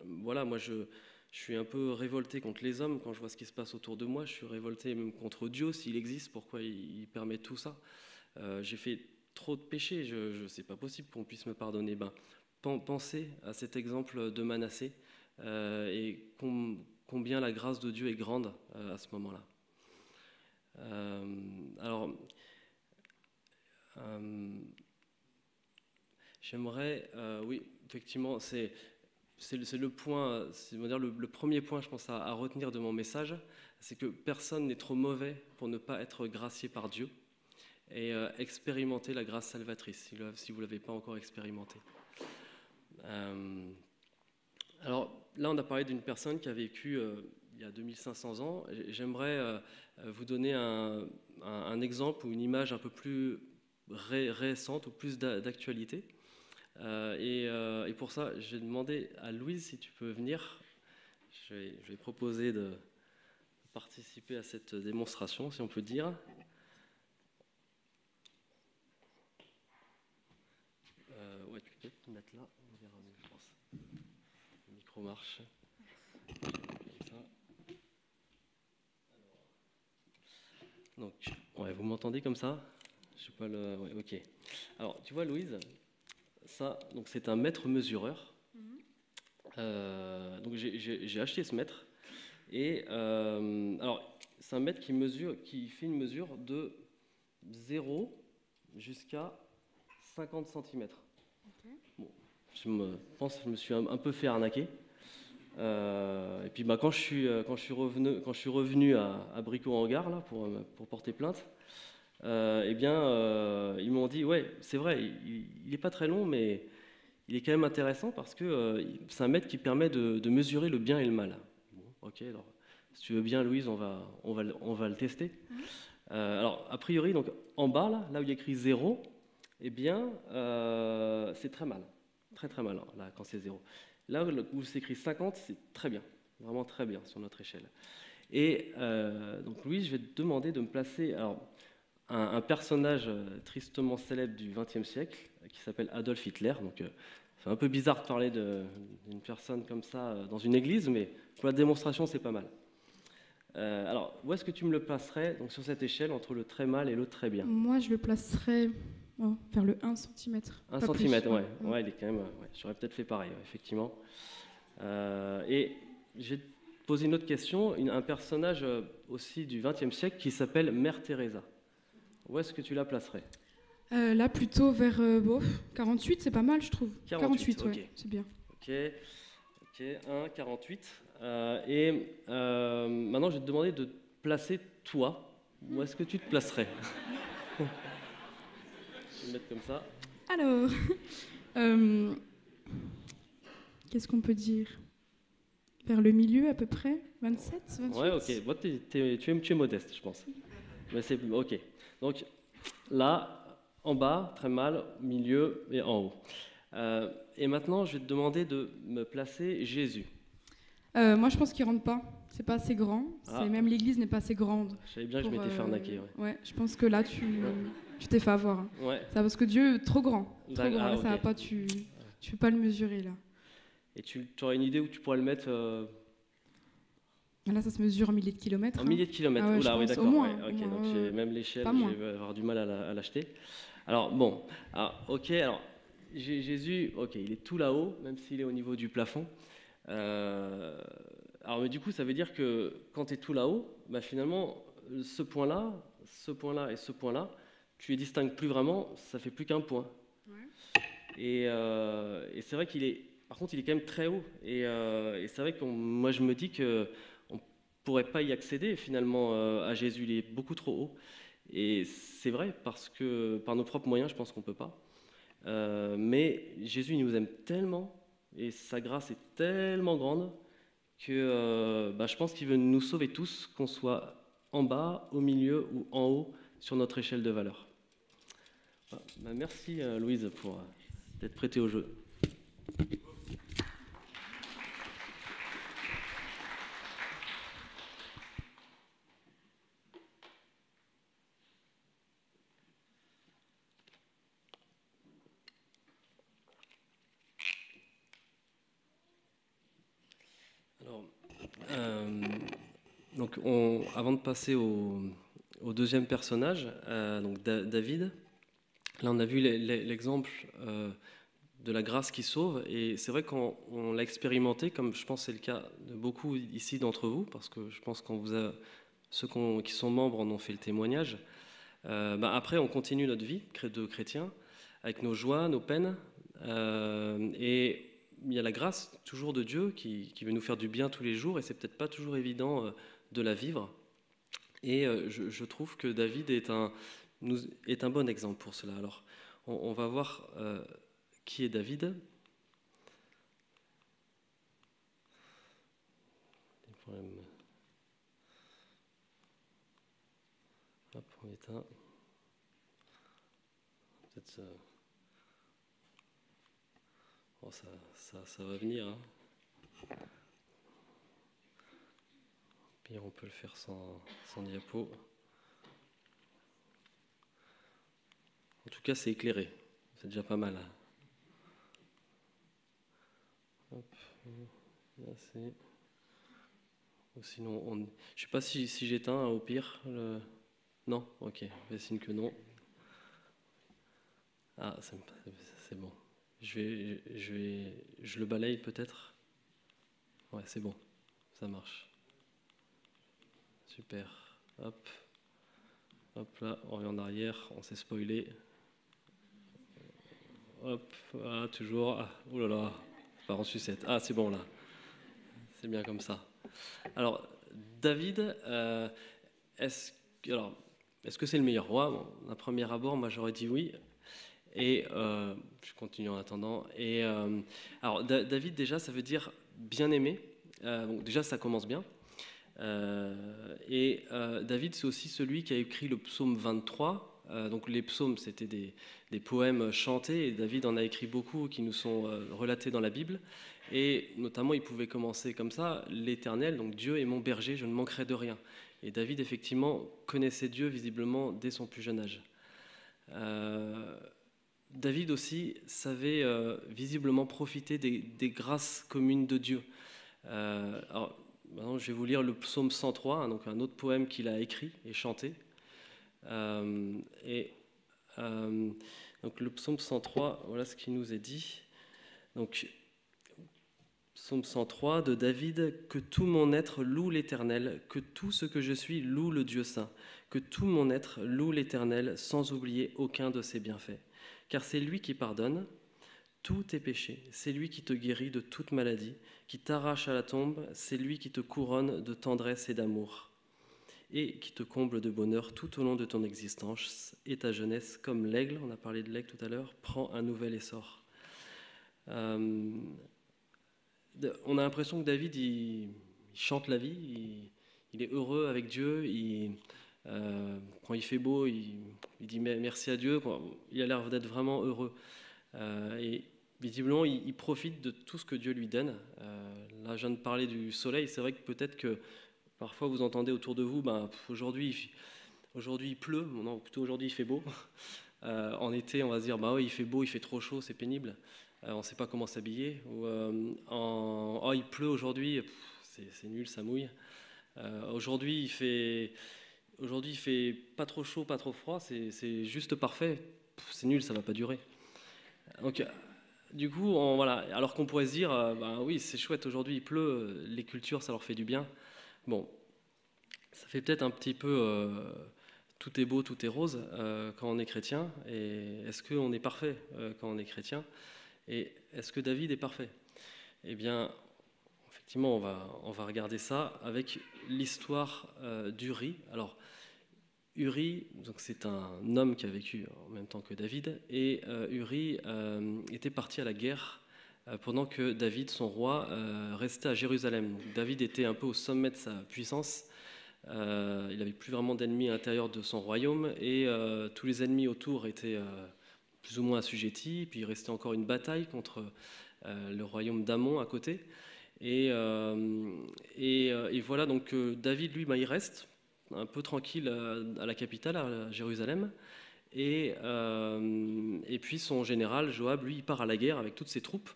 voilà, moi je suis un peu révolté contre les hommes quand je vois ce qui se passe autour de moi. Je suis révolté même contre Dieu, s'il existe, pourquoi il permet tout ça. J'ai fait trop de péchés, c'est pas possible qu'on puisse me pardonner. Pensez à cet exemple de Manassé et combien la grâce de Dieu est grande à ce moment-là. J'aimerais, oui, effectivement, c'est le point, le premier point, je pense, à retenir de mon message, c'est que personne n'est trop mauvais pour ne pas être gracié par Dieu et expérimenter la grâce salvatrice, si vous ne l'avez pas encore expérimenté. Alors là, on a parlé d'une personne qui a vécu il y a 2500 ans. J'aimerais vous donner un exemple ou une image un peu plus récente ou plus d'actualité. Et pour ça, j'ai demandé à Louise si tu peux venir. Je vais proposer de participer à cette démonstration, si on peut dire. Ouais, tu peux te mettre là, on verra mieux, je pense. Le micro marche. Comme ça. Donc, ouais, vous m'entendez comme ça? Je sais pas le. Ouais, ok. Alors, tu vois, Louise, ça, donc c'est un mètre mesureur. Donc, j'ai acheté ce mètre. Et alors, c'est un mètre qui fait une mesure de 0 jusqu'à 50 cm. Bon, je me suis un peu fait arnaquer. Et puis quand je suis revenu à Brico-en-Gare là pour porter plainte, eh bien ils m'ont dit ouais c'est vrai il n'est pas très long mais il est quand même intéressant parce que c'est un mètre qui permet de mesurer le bien et le mal. Bon, ok, alors si tu veux bien Louise on va le tester. Alors a priori donc en bas là où il y a écrit 0, eh bien c'est très mal, très mal là quand c'est 0. Là où c'est écrit 50, c'est très bien, vraiment très bien sur notre échelle. Et donc Louise, je vais te demander de me placer alors, un personnage tristement célèbre du XXe siècle qui s'appelle Adolf Hitler. Donc c'est un peu bizarre de parler d'une personne comme ça dans une église, mais pour la démonstration, c'est pas mal. Alors, où est-ce que tu me le placerais donc, sur cette échelle entre le très mal et le très bien? Moi, je le placerais vers le 1 cm. 1 cm, ouais, il est quand même. Ouais, j'aurais peut-être fait pareil, effectivement. Et je vais te poser une autre question. Un personnage aussi du XXe siècle qui s'appelle Mère Teresa. Où est-ce que tu la placerais? Là, plutôt vers 48, c'est pas mal, je trouve. 48, okay. Ouais, c'est bien. Ok, 1, 48. Et maintenant, je vais te demander de te placer toi. Où est-ce que tu te placerais? Je vais le mettre comme ça. Alors, qu'est-ce qu'on peut dire? Vers le milieu à peu près? 27, 28? Ouais, ok. Bon, tu es modeste, je pense. Mais c'est ok. Donc là, en bas, très mal, milieu et en haut. Et maintenant, je vais te demander de me placer Jésus. Moi, je pense qu'il rentre pas. C'est pas assez grand. Même l'église n'est pas assez grande. Je savais bien que je m'étais fait arnaquer. Ouais, je pense que là, tu t'es fait avoir. Hein. Ouais. Ça parce que Dieu est trop grand. Trop grand. Là, okay. ça va pas. Tu peux pas le mesurer là. Et tu aurais une idée où tu pourrais le mettre? Là, ça se mesure en milliers de kilomètres. En milliers de kilomètres. Ah ouais, oula, oui, d'accord. Moins, ouais, ok, donc même l'échelle, je vais avoir du mal à l'acheter. Alors bon, ok. Alors Jésus, ok, il est tout là-haut, même s'il est au niveau du plafond. Alors mais du coup, ça veut dire que quand tu es tout là-haut, bah, finalement, ce point-là et ce point-là, tu les distingues plus vraiment. Ça fait plus qu'un point. Ouais. Et c'est vrai qu'il est. Par contre, il est quand même très haut. Et c'est vrai que moi, je me dis que on pourrait pas y accéder finalement à Jésus. Il est beaucoup trop haut. Et c'est vrai parce que par nos propres moyens, je pense qu'on peut pas. Mais Jésus, il nous aime tellement et sa grâce est tellement grande que je pense qu'il veut nous sauver tous, qu'on soit en bas, au milieu ou en haut sur notre échelle de valeur. Voilà. Merci Louise pour d'être prêtée au jeu. Donc, avant de passer au deuxième personnage, donc David, là on a vu l'exemple de la grâce qui sauve, et c'est vrai qu'on l'a expérimenté, comme je pense que c'est le cas de beaucoup ici d'entre vous, parce que je pense que ceux qui sont membres en ont fait le témoignage. Après, on continue notre vie de chrétien, avec nos joies, nos peines, et il y a la grâce toujours de Dieu qui veut nous faire du bien tous les jours, et c'est peut-être pas toujours évident de la vivre. Et je trouve que David est un bon exemple pour cela. Alors, on va voir qui est David. Des problèmes. Hop, on éteint. Peut-être ça. Bon, ça va venir. Hein. Puis on peut le faire sans diapo. En tout cas, c'est éclairé. C'est déjà pas mal. Hop, là c'est. Sinon, je ne sais pas si j'éteins au pire. Non? Ok, fais signe que non. Ah, c'est bon. Je le balaye peut-être? Ouais, c'est bon, ça marche. Super. Hop. Hop là, on revient en arrière, on s'est spoilé. Hop, voilà, toujours. Ah, oh là là, pas en sucette. Ah, c'est bon là. C'est bien comme ça. Alors, David, est-ce que c'est le meilleur roi? Bon, à premier abord, moi j'aurais dit oui. Et je continue en attendant. Et alors, David, déjà, ça veut dire bien aimé. Donc, déjà, ça commence bien. David, c'est aussi celui qui a écrit le psaume 23. Donc les psaumes, c'était des poèmes chantés, et David en a écrit beaucoup qui nous sont relatés dans la Bible. Et notamment, il pouvait commencer comme ça: l'Éternel, donc Dieu est mon berger, je ne manquerai de rien. Et David, effectivement, connaissait Dieu visiblement dès son plus jeune âge. David aussi savait visiblement profiter des grâces communes de Dieu. Alors, maintenant, je vais vous lire le psaume 103, hein, donc un autre poème qu'il a écrit et chanté. Donc le psaume 103, voilà ce qui nous est dit. Donc, psaume 103 de David: que tout mon être loue l'Éternel, que tout ce que je suis loue le Dieu saint, que tout mon être loue l'Éternel, sans oublier aucun de ses bienfaits. Car c'est lui qui pardonne tous tes péchés, c'est lui qui te guérit de toute maladie, qui t'arrache à la tombe, c'est lui qui te couronne de tendresse et d'amour, et qui te comble de bonheur tout au long de ton existence, et ta jeunesse, comme l'aigle, on a parlé de l'aigle tout à l'heure, prend un nouvel essor. On a l'impression que David, il chante la vie, il est heureux avec Dieu, quand il fait beau, il dit merci à Dieu, il a l'air d'être vraiment heureux. Et visiblement, il profite de tout ce que Dieu lui donne. Là, je viens de parler du soleil, c'est vrai que peut-être que parfois vous entendez autour de vous, aujourd'hui il pleut, non, plutôt aujourd'hui il fait beau. En été, on va se dire, oui, il fait beau, il fait trop chaud, c'est pénible. On ne sait pas comment s'habiller. Ou il pleut aujourd'hui, c'est nul, ça mouille. Aujourd'hui, il fait pas trop chaud, pas trop froid, c'est juste parfait. C'est nul, ça ne va pas durer. Donc, du coup, voilà. Alors qu'on pourrait se dire, oui, c'est chouette, aujourd'hui il pleut, les cultures, ça leur fait du bien. Bon, ça fait peut-être un petit peu tout est beau, tout est rose quand on est chrétien. Et est-ce qu'on est parfait quand on est chrétien? Et est-ce que David est parfait? Eh bien, effectivement, on va regarder ça avec l'histoire d'Uri. Alors, Uri, donc c'est un homme qui a vécu en même temps que David, et Uri était parti à la guerre pendant que David, son roi, restait à Jérusalem. Donc, David était un peu au sommet de sa puissance. Il n'avait plus vraiment d'ennemis à l'intérieur de son royaume, et tous les ennemis autour étaient plus ou moins assujettis. Puis il restait encore une bataille contre le royaume d'Amon à côté. Et voilà, donc David, lui, il reste un peu tranquille à la capitale, à Jérusalem. Et puis son général, Joab, lui, il part à la guerre avec toutes ses troupes.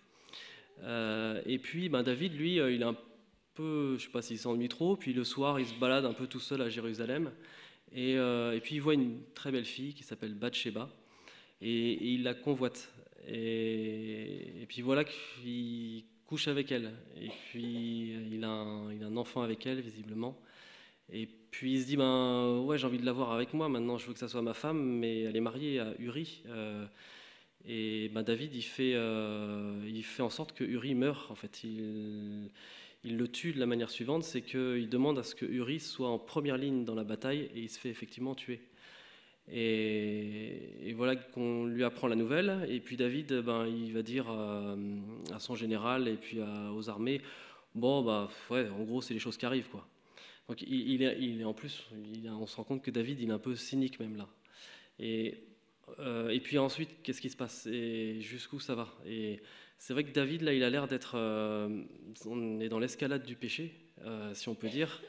Et puis David, lui, il est un peu, je ne sais pas s'il s'ennuie trop, puis le soir, il se balade un peu tout seul à Jérusalem. Et puis il voit une très belle fille qui s'appelle Bathsheba. Et il la convoite. Et puis voilà qu'il couche avec elle. Et puis il a un enfant avec elle, visiblement. Et puis il se dit, ouais, j'ai envie de l'avoir avec moi, maintenant je veux que ça soit ma femme, mais elle est mariée à Uri. Et David, il fait en sorte que Uri meure. En fait, il le tue de la manière suivante, c'est qu'il demande à ce que Uri soit en première ligne dans la bataille, et il se fait effectivement tuer. Et voilà qu'on lui apprend la nouvelle. Et puis David, il va dire à son général et puis aux armées, ouais, en gros, c'est les choses qui arrivent, quoi. Donc il est en plus, on se rend compte que David, il est un peu cynique même là. Et puis ensuite, qu'est-ce qui se passe et jusqu'où ça va? Et c'est vrai que David, là, il a l'air d'être, on est dans l'escalade du péché, si on peut dire.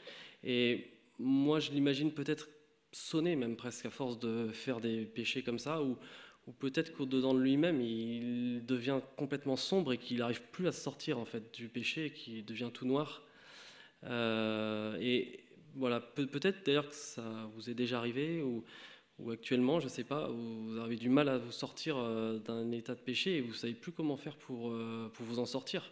Et moi, je l'imagine peut-être sonner même presque à force de faire des péchés comme ça, ou peut-être qu'au-dedans de lui-même, il devient complètement sombre et qu'il n'arrive plus à se sortir en fait du péché, et qu'il devient tout noir. Et voilà, peut-être d'ailleurs que ça vous est déjà arrivé, ou actuellement, je ne sais pas, vous avez du mal à vous sortir d'un état de péché et vous ne savez plus comment faire pour vous en sortir.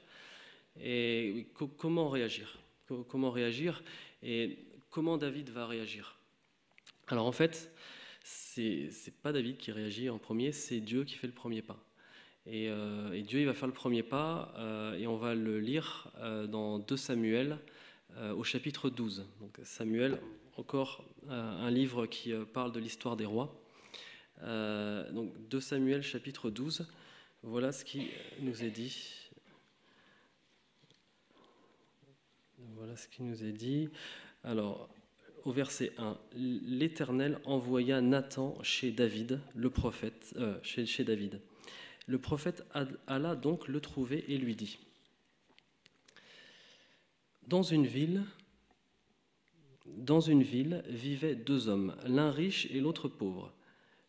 Et oui, comment réagir? Comment réagir? Et comment David va réagir? Alors en fait, c'est pas David qui réagit en premier, c'est Dieu qui fait le premier pas. Et Dieu, il va faire le premier pas, et on va le lire dans 2 Samuel, au chapitre 12. Donc Samuel, encore un livre qui parle de l'histoire des rois. Donc 2 Samuel, chapitre 12, voilà ce qui nous est dit. Voilà ce qui nous est dit. Alors, au verset 1, l'Éternel envoya Nathan chez David, le prophète, chez David. Le prophète alla donc le trouver et lui dit: Dans une ville vivaient 2 hommes, l'un riche et l'autre pauvre.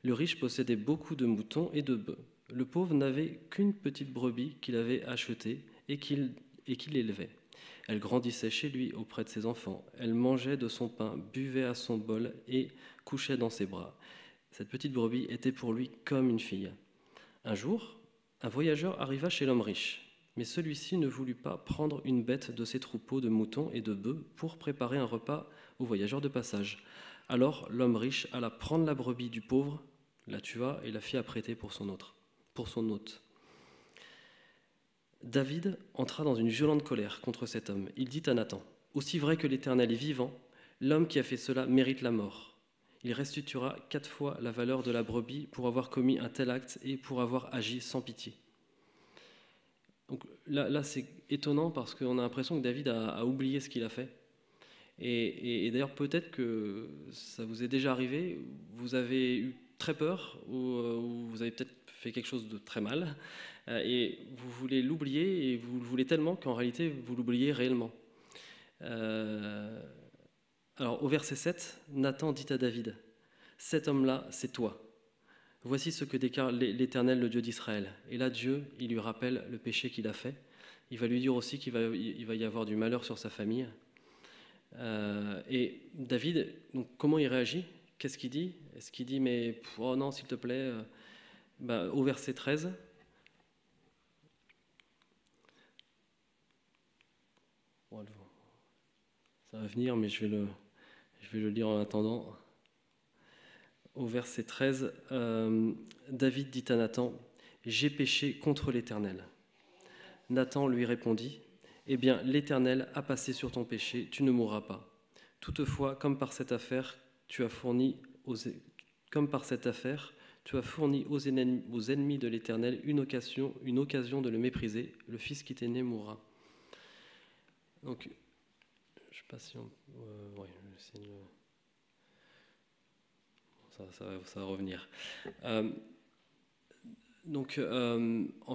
Le riche possédait beaucoup de moutons et de bœufs. Le pauvre n'avait qu'une petite brebis qu'il avait achetée et qu'il élevait. Elle grandissait chez lui auprès de ses enfants. Elle mangeait de son pain, buvait à son bol et couchait dans ses bras. Cette petite brebis était pour lui comme une fille. Un jour, un voyageur arriva chez l'homme riche, mais celui-ci ne voulut pas prendre une bête de ses troupeaux de moutons et de bœufs pour préparer un repas aux voyageurs de passage. Alors l'homme riche alla prendre la brebis du pauvre, la tua et la fit apprêter pour son hôte. David entra dans une violente colère contre cet homme. Il dit à Nathan: Aussi vrai que l'Éternel est vivant, l'homme qui a fait cela mérite la mort. Il restituera 4 fois la valeur de la brebis pour avoir commis un tel acte et pour avoir agi sans pitié. Donc là c'est étonnant parce qu'on a l'impression que David a oublié ce qu'il a fait. Et d'ailleurs, peut-être que ça vous est déjà arrivé, vous avez eu très peur ou vous avez peut-être fait quelque chose de très mal et vous voulez l'oublier et vous le voulez tellement qu'en réalité, vous l'oubliez réellement. Alors, au verset 7, Nathan dit à David: Cet homme-là, c'est toi. Voici ce que déclare l'Éternel, le Dieu d'Israël. Et là, Dieu, il lui rappelle le péché qu'il a fait. Il va lui dire aussi qu'il va y avoir du malheur sur sa famille. Et David, donc, comment il réagit? Qu'est-ce qu'il dit? Est-ce qu'il dit mais oh non, s'il te plaît, au verset 13, ça va venir, mais je vais le lire en attendant. Au verset 13, David dit à Nathan: J'ai péché contre l'Éternel. Nathan lui répondit: Eh bien, l'Éternel a passé sur ton péché, tu ne mourras pas. Toutefois, comme par cette affaire, tu as fourni aux ennemis de l'Éternel une occasion de le mépriser. Le fils qui t'est né mourra. Donc, je ne sais pas si on... ça va revenir. En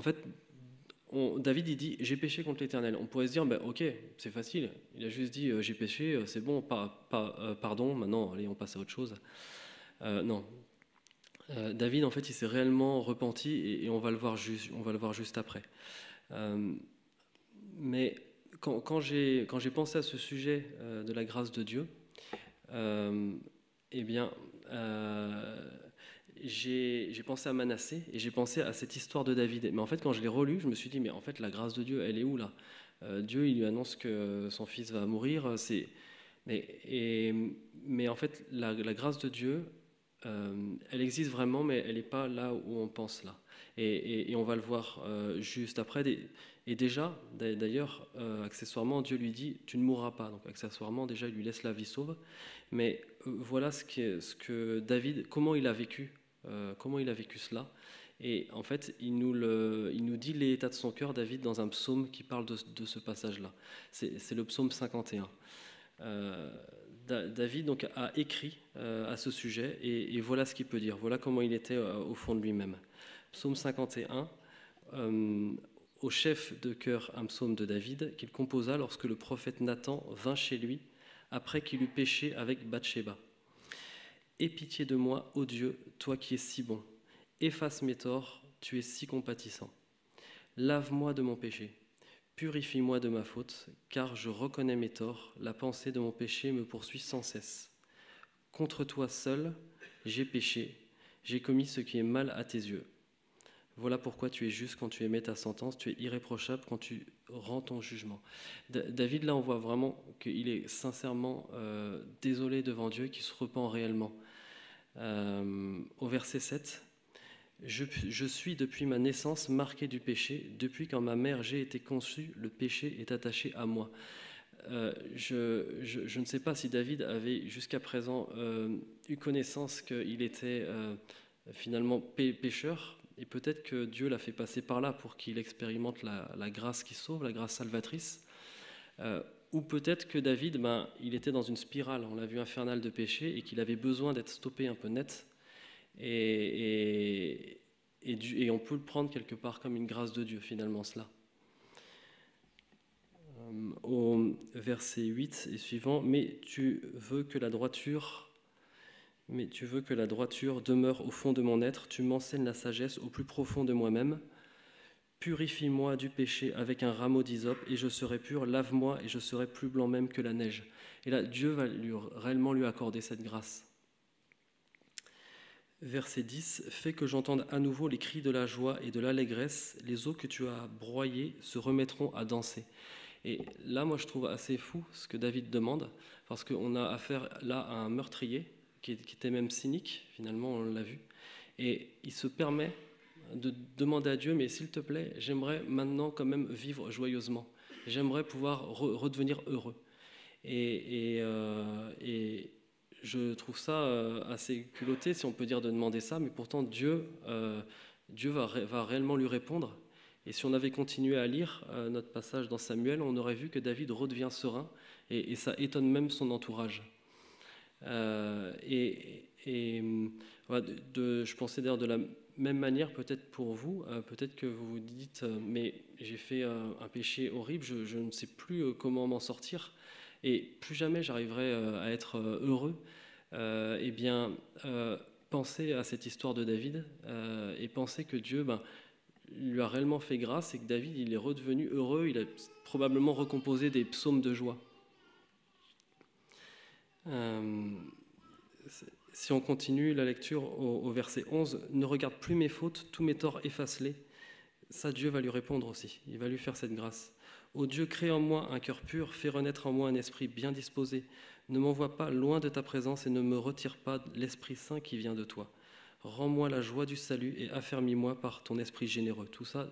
fait, David, il dit: J'ai péché contre l'Éternel. On pourrait se dire, ok, c'est facile. Il a juste dit, j'ai péché, c'est bon, pardon, maintenant, allez, on passe à autre chose. Non. David, en fait, il s'est réellement repenti et on va le voir juste après. Mais quand j'ai pensé à ce sujet de la grâce de Dieu, j'ai pensé à Manassé et j'ai pensé à cette histoire de David. Mais en fait, quand je l'ai relu, je me suis dit, mais en fait, la grâce de Dieu, elle est où là? Dieu, il lui annonce que son fils va mourir. Mais en fait, la grâce de Dieu, elle existe vraiment, mais elle n'est pas là où on pense là. Et on va le voir juste après. Et déjà, d'ailleurs, accessoirement, Dieu lui dit: tu ne mourras pas. Donc accessoirement, déjà, il lui laisse la vie sauve. Mais voilà ce que David, comment il a vécu cela. Et en fait, il nous dit l'état de son cœur, David, dans un psaume qui parle de ce passage-là. C'est le psaume 51. David donc, a écrit à ce sujet et voilà ce qu'il peut dire. Voilà comment il était au fond de lui-même. Psaume 51, au chef de chœur, un psaume de David qu'il composa lorsque le prophète Nathan vint chez lui après qu'il eut péché avec Bathsheba. Aie pitié de moi, ô Dieu, toi qui es si bon. Efface mes torts, tu es si compatissant. Lave-moi de mon péché. Purifie-moi de ma faute, car je reconnais mes torts, la pensée de mon péché me poursuit sans cesse. Contre toi seul, j'ai péché, j'ai commis ce qui est mal à tes yeux. Voilà pourquoi tu es juste quand tu émets ta sentence, tu es irréprochable quand tu rends ton jugement. David, là, on voit vraiment qu'il est sincèrement désolé devant Dieu, qu'il se repent réellement. Au verset 7, je suis depuis ma naissance marqué du péché, depuis quand ma mère j'ai été conçue, le péché est attaché à moi. Je ne sais pas si David avait jusqu'à présent eu connaissance qu'il était finalement pécheur, et peut-être que Dieu l'a fait passer par là pour qu'il expérimente la grâce qui sauve, la grâce salvatrice. Ou peut-être que David, il était dans une spirale, on l'a vu, infernale de péché, et qu'il avait besoin d'être stoppé un peu net. Et on peut le prendre quelque part comme une grâce de Dieu, finalement, cela. Au verset 8 et suivant, mais tu veux que la droiture demeure au fond de mon être, tu m'enseignes la sagesse au plus profond de moi-même. Purifie-moi du péché avec un rameau d'hysope et je serai pur, lave-moi et je serai plus blanc même que la neige. Et là, Dieu va réellement lui accorder cette grâce. Verset 10, fais que j'entende à nouveau les cris de la joie et de l'allégresse, les os que tu as broyés se remettront à danser. Et là, moi, je trouve assez fou ce que David demande, parce qu'on a affaire là à un meurtrier, qui était même cynique, finalement, on l'a vu, et il se permet de demander à Dieu, mais s'il te plaît, j'aimerais maintenant quand même vivre joyeusement, j'aimerais pouvoir redevenir heureux. Et je trouve ça assez culotté, si on peut dire, de demander ça, mais pourtant Dieu va réellement lui répondre. Et si on avait continué à lire notre passage dans Samuel, on aurait vu que David redevient serein, et ça étonne même son entourage. Voilà, je pensais d'ailleurs de la même manière, peut-être pour vous, peut-être que vous vous dites mais j'ai fait un péché horrible, je ne sais plus comment m'en sortir, et plus jamais j'arriverai à être heureux. Pensez à cette histoire de David et pensez que Dieu lui a réellement fait grâce et que David il est redevenu heureux, il a probablement recomposé des psaumes de joie. Si on continue la lecture au verset 11, « Ne regarde plus mes fautes, tous mes torts efface-les ». Ça, Dieu va lui répondre aussi, il va lui faire cette grâce. « Ô Dieu, crée en moi un cœur pur, fais renaître en moi un esprit bien disposé. Ne m'envoie pas loin de ta présence et ne me retire pas l'Esprit Saint qui vient de toi. Rends-moi la joie du salut et affermis-moi par ton esprit généreux. » Tout ça,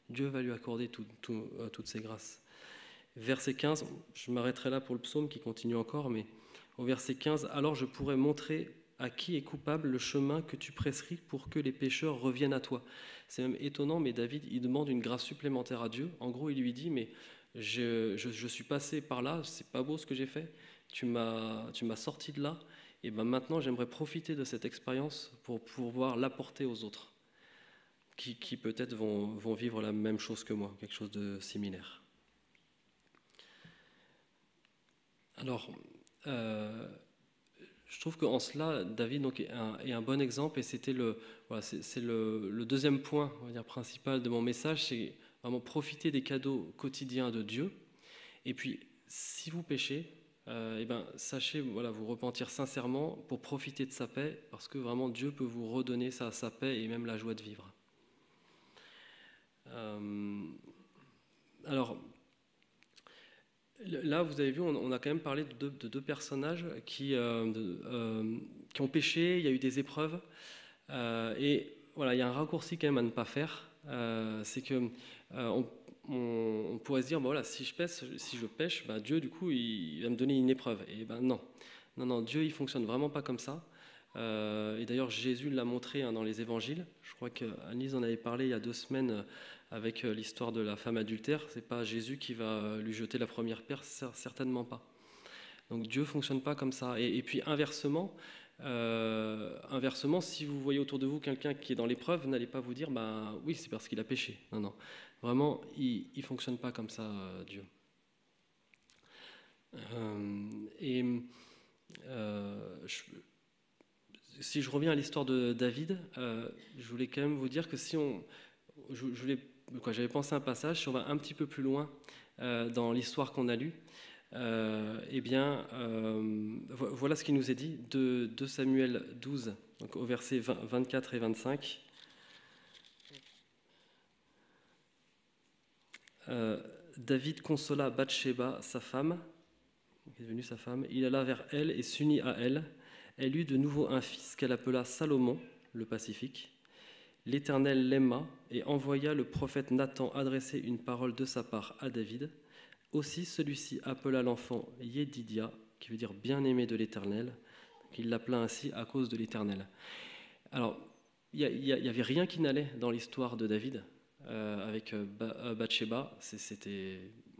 Dieu va lui accorder toutes ces grâces. Verset 15, je m'arrêterai là pour le psaume qui continue encore, mais au verset 15, « Alors je pourrai montrer à qui est coupable le chemin que tu prescris pour que les pécheurs reviennent à toi. » C'est même étonnant, mais David, il demande une grâce supplémentaire à Dieu. En gros, il lui dit, mais je suis passé par là, c'est pas beau ce que j'ai fait, tu m'as sorti de là, et maintenant j'aimerais profiter de cette expérience pour pouvoir l'apporter aux autres, qui peut-être vont vivre la même chose que moi, quelque chose de similaire. Alors, je trouve qu'en cela, David donc, est un bon exemple, et c'était le deuxième point, on va dire, principal de mon message, c'est vraiment profiter des cadeaux quotidiens de Dieu. Et puis, si vous péchez, sachez vous repentir sincèrement pour profiter de sa paix, parce que vraiment Dieu peut vous redonner sa paix et même la joie de vivre. Alors, là, vous avez vu, on a quand même parlé de deux personnages qui ont péché, il y a eu des épreuves, et voilà, il y a un raccourci quand même à ne pas faire, c'est que on pourrait se dire, voilà, si je pêche, Dieu, du coup, il va me donner une épreuve. Et non, Dieu, il fonctionne vraiment pas comme ça. Et d'ailleurs, Jésus l'a montré dans les évangiles. Je crois qu'Annelise en avait parlé il y a 2 semaines avec l'histoire de la femme adultère. C'est pas Jésus qui va lui jeter la première pierre, certainement pas. Donc Dieu fonctionne pas comme ça. Et puis inversement, si vous voyez autour de vous quelqu'un qui est dans l'épreuve, n'allez pas vous dire, oui, c'est parce qu'il a péché. Non. Vraiment, il ne fonctionne pas comme ça, Dieu. Si je reviens à l'histoire de David, je voulais quand même vous dire que je voulais j'avais pensé à un passage, si on va un petit peu plus loin dans l'histoire qu'on a lue, voilà ce qui nous est dit de 2 Samuel 12, donc au verset 24 et 25. David consola Bathsheba, sa femme, qui est devenue sa femme. Il alla vers elle et s'unit à elle. Elle eut de nouveau un fils qu'elle appela Salomon, le pacifique. L'Éternel l'aima et envoya le prophète Nathan adresser une parole de sa part à David. Aussi celui-ci appela l'enfant Yédidia, qui veut dire bien-aimé de l'Éternel. Il l'appela ainsi à cause de l'Éternel. Alors, il n'y avait rien qui n'allait dans l'histoire de David avec Bathsheba.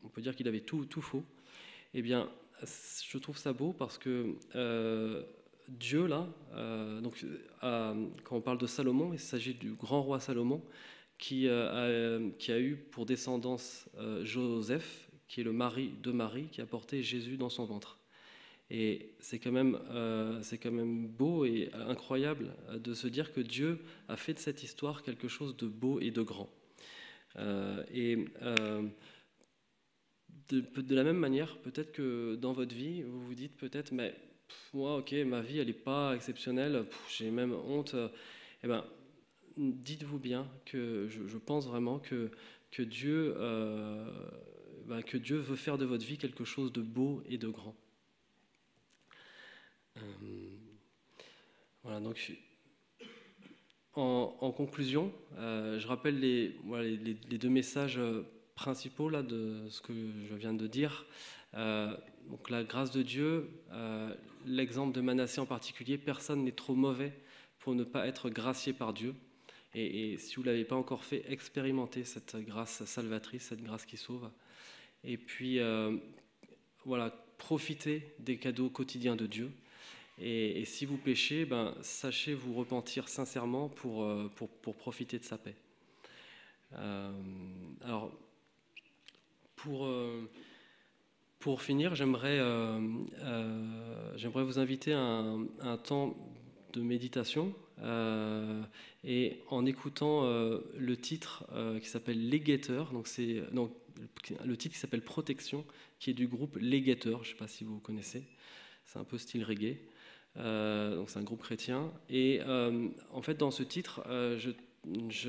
On peut dire qu'il avait tout faux. Eh bien, je trouve ça beau parce que Dieu, là, quand on parle de Salomon, il s'agit du grand roi Salomon qui a eu pour descendance Joseph, qui est le mari de Marie, qui a porté Jésus dans son ventre. Et c'est quand même beau et incroyable de se dire que Dieu a fait de cette histoire quelque chose de beau et de grand. De la même manière, peut-être que dans votre vie, vous vous dites peut-être, mais moi, ok, ma vie, elle n'est pas exceptionnelle, j'ai même honte. Eh bien, dites-vous bien que je pense vraiment que Dieu veut faire de votre vie quelque chose de beau et de grand. Voilà, donc en conclusion, je rappelle les 2 messages principaux là, de ce que je viens de dire. Donc la grâce de Dieu, l'exemple de Manassé en particulier, personne n'est trop mauvais pour ne pas être gracié par Dieu. Et si vous ne l'avez pas encore fait, expérimentez cette grâce salvatrice, cette grâce qui sauve. Et puis, profitez des cadeaux quotidiens de Dieu. Et si vous péchez, sachez vous repentir sincèrement pour profiter de sa paix. Alors, pour finir, j'aimerais vous inviter à un temps de méditation et en écoutant le titre qui s'appelle Les Guetteurs, le titre qui s'appelle Protection, qui est du groupe Les Guetteurs, je ne sais pas si vous connaissez, c'est un peu style reggae, donc c'est un groupe chrétien, et en fait dans ce titre,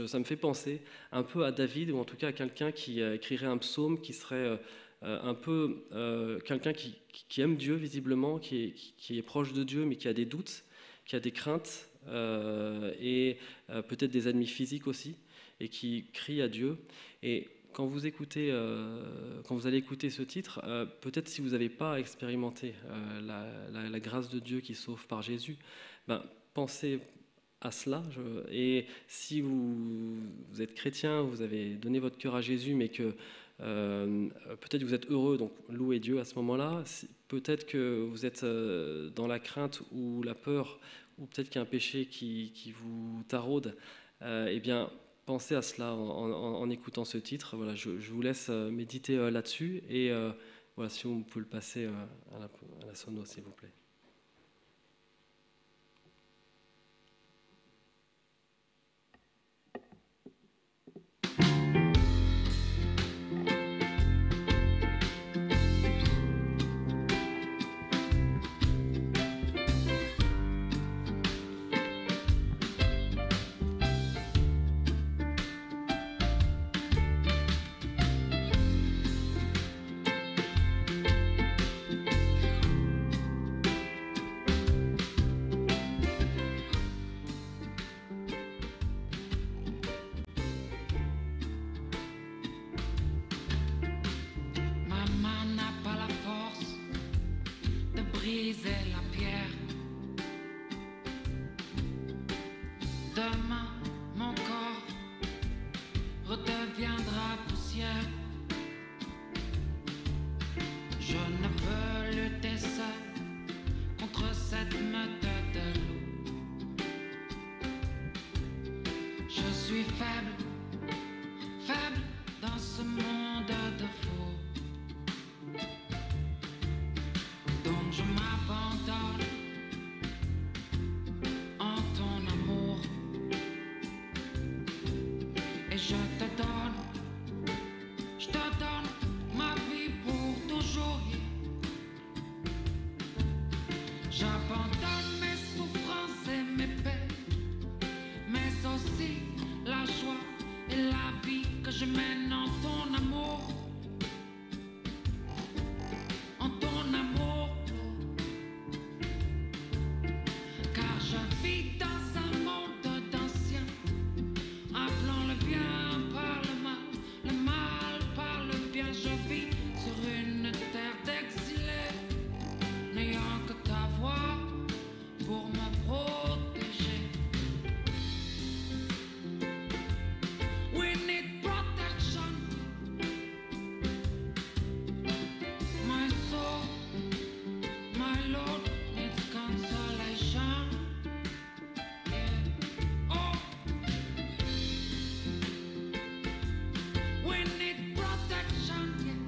ça me fait penser un peu à David, ou en tout cas à quelqu'un qui écrirait un psaume qui serait un peu quelqu'un qui aime Dieu visiblement, qui est proche de Dieu mais qui a des doutes, qui a des craintes et peut-être des ennemis physiques aussi, et qui crie à Dieu. Et quand vous allez écouter ce titre, peut-être si vous n'avez pas expérimenté la grâce de Dieu qui sauve par Jésus, pensez à cela. Et si vous êtes chrétien, vous avez donné votre cœur à Jésus, mais que peut-être vous êtes heureux, donc louez Dieu à ce moment-là. Peut-être que vous êtes dans la crainte ou la peur, ou peut-être qu'il y a un péché qui vous taraude, eh bien, pensez à cela en écoutant ce titre. Voilà, je vous laisse méditer là-dessus, et voilà, si vous pouvez le passer à la sono, s'il vous plaît. Je te donne la vie que je mène en ton amour. En ton amour. Car je vis dans un monde d'anciens, appelant le bien par le mal par le bien. Je vis sur une terre d'exilés, n'ayant que ta voix pour me protéger. We need protection. My soul, my Lord needs consolation. Yeah. Oh, we need protection. Yeah.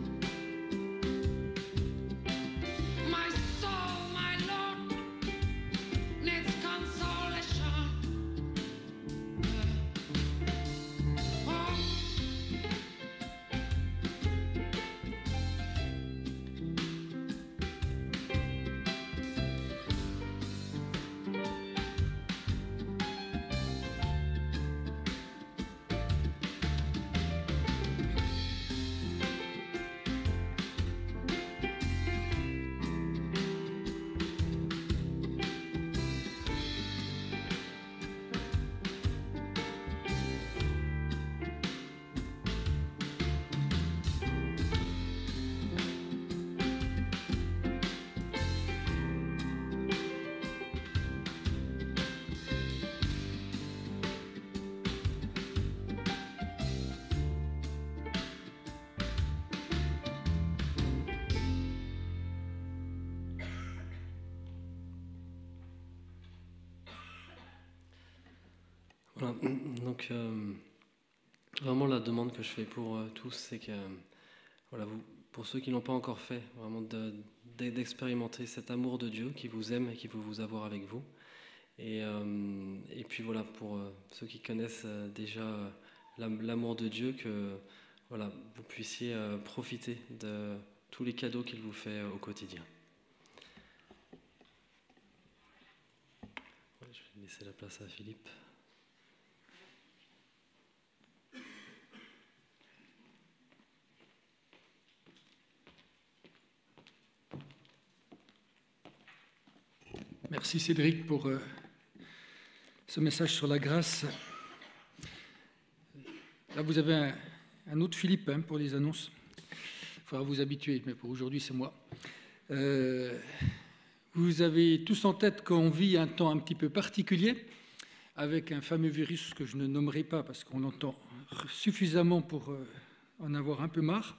My soul, my Lord needs consolation. Yeah. Oh. Voilà. Donc, vraiment, la demande que je fais pour tous, c'est que, voilà, pour ceux qui ne l'ont pas encore fait, vraiment d'expérimenter cet amour de Dieu qui vous aime et qui veut vous avoir avec vous. Et puis, voilà, pour ceux qui connaissent déjà l'amour de Dieu, que voilà, vous puissiez profiter de tous les cadeaux qu'il vous fait au quotidien. Ouais, je vais laisser la place à Philippe. Merci Cédric pour ce message sur la grâce. Là, vous avez un autre Philippe pour les annonces. Il faudra vous habituer, mais pour aujourd'hui, c'est moi. Vous avez tous en tête qu'on vit un temps un petit peu particulier avec un fameux virus que je ne nommerai pas parce qu'on l'entend suffisamment pour en avoir un peu marre.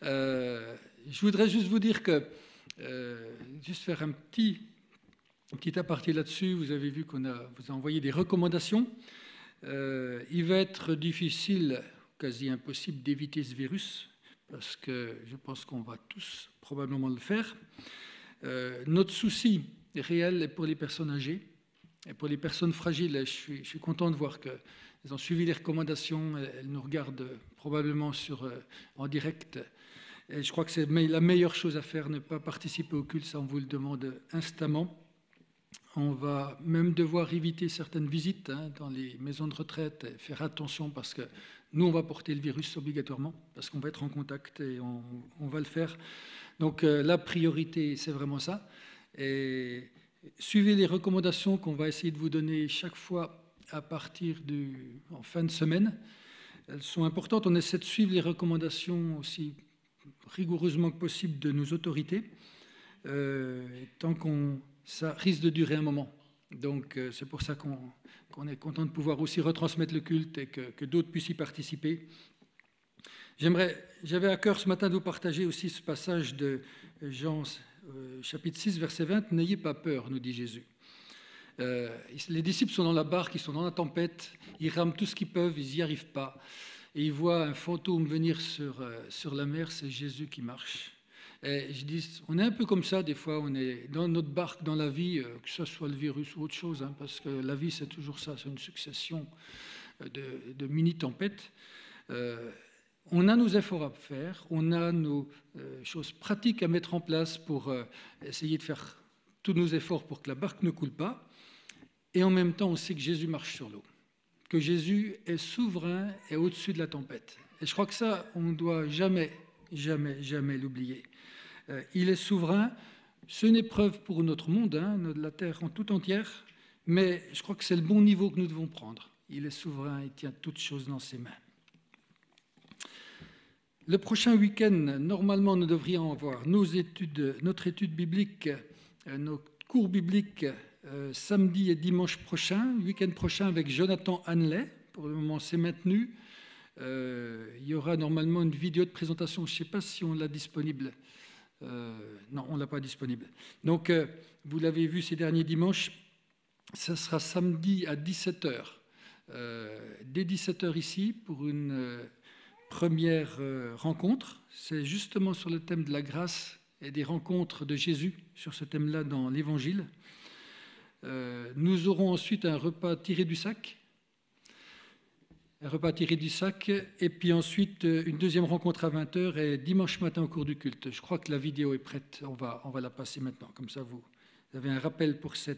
Je voudrais juste vous dire que, juste faire un petit aparté là-dessus, vous avez vu qu'on vous a envoyé des recommandations. Il va être difficile, quasi impossible, d'éviter ce virus, parce que je pense qu'on va tous probablement le faire. Notre souci réel est pour les personnes âgées et pour les personnes fragiles. Je suis content de voir qu'elles ont suivi les recommandations, elles nous regardent probablement en direct. Et je crois que c'est la meilleure chose à faire, ne pas participer au culte, ça on vous le demande instamment. On va même devoir éviter certaines visites dans les maisons de retraite et faire attention parce que nous, on va porter le virus obligatoirement parce qu'on va être en contact et on va le faire. Donc la priorité, c'est vraiment ça. Et suivez les recommandations qu'on va essayer de vous donner chaque fois à partir en fin de semaine. Elles sont importantes. On essaie de suivre les recommandations aussi rigoureusement que possible de nos autorités. Tant ça risque de durer un moment. Donc, c'est pour ça qu'on est content de pouvoir aussi retransmettre le culte et que d'autres puissent y participer. J'avais à cœur ce matin de vous partager aussi ce passage de Jean, chapitre 6, verset 20. « N'ayez pas peur, nous dit Jésus. » Les disciples sont dans la barque, ils sont dans la tempête, ils rament tout ce qu'ils peuvent, ils n'y arrivent pas. Et ils voient un fantôme venir sur la mer, c'est Jésus qui marche. Et je dis, on est un peu comme ça, des fois, on est dans notre barque, dans la vie, que ce soit le virus ou autre chose, parce que la vie, c'est toujours ça, c'est une succession de mini-tempêtes. On a nos efforts à faire, on a nos choses pratiques à mettre en place pour essayer de faire tous nos efforts pour que la barque ne coule pas. Et en même temps, on sait que Jésus marche sur l'eau, que Jésus est souverain et au-dessus de la tempête. Et je crois que ça, on ne doit jamais, jamais, jamais l'oublier. Il est souverain. C'est une épreuve pour notre monde, la Terre en tout entière, mais je crois que c'est le bon niveau que nous devons prendre. Il est souverain, il tient toutes choses dans ses mains. Le prochain week-end, normalement, nous devrions avoir notre étude biblique, nos cours bibliques samedi et dimanche prochain, week-end prochain avec Jonathan Hanley. Pour le moment, c'est maintenu. Il y aura normalement une vidéo de présentation. Je ne sais pas si on l'a disponible. Non, on ne l'a pas disponible. Donc, vous l'avez vu ces derniers dimanches, ça sera samedi à 17h. Dès 17h ici, pour une première rencontre. C'est justement sur le thème de la grâce et des rencontres de Jésus, sur ce thème-là dans l'Évangile. Nous aurons ensuite un repas tiré du sac. Et puis ensuite une deuxième rencontre à 20h et dimanche matin au cours du culte. Je crois que la vidéo est prête, on va la passer maintenant, comme ça vous avez un rappel pour ce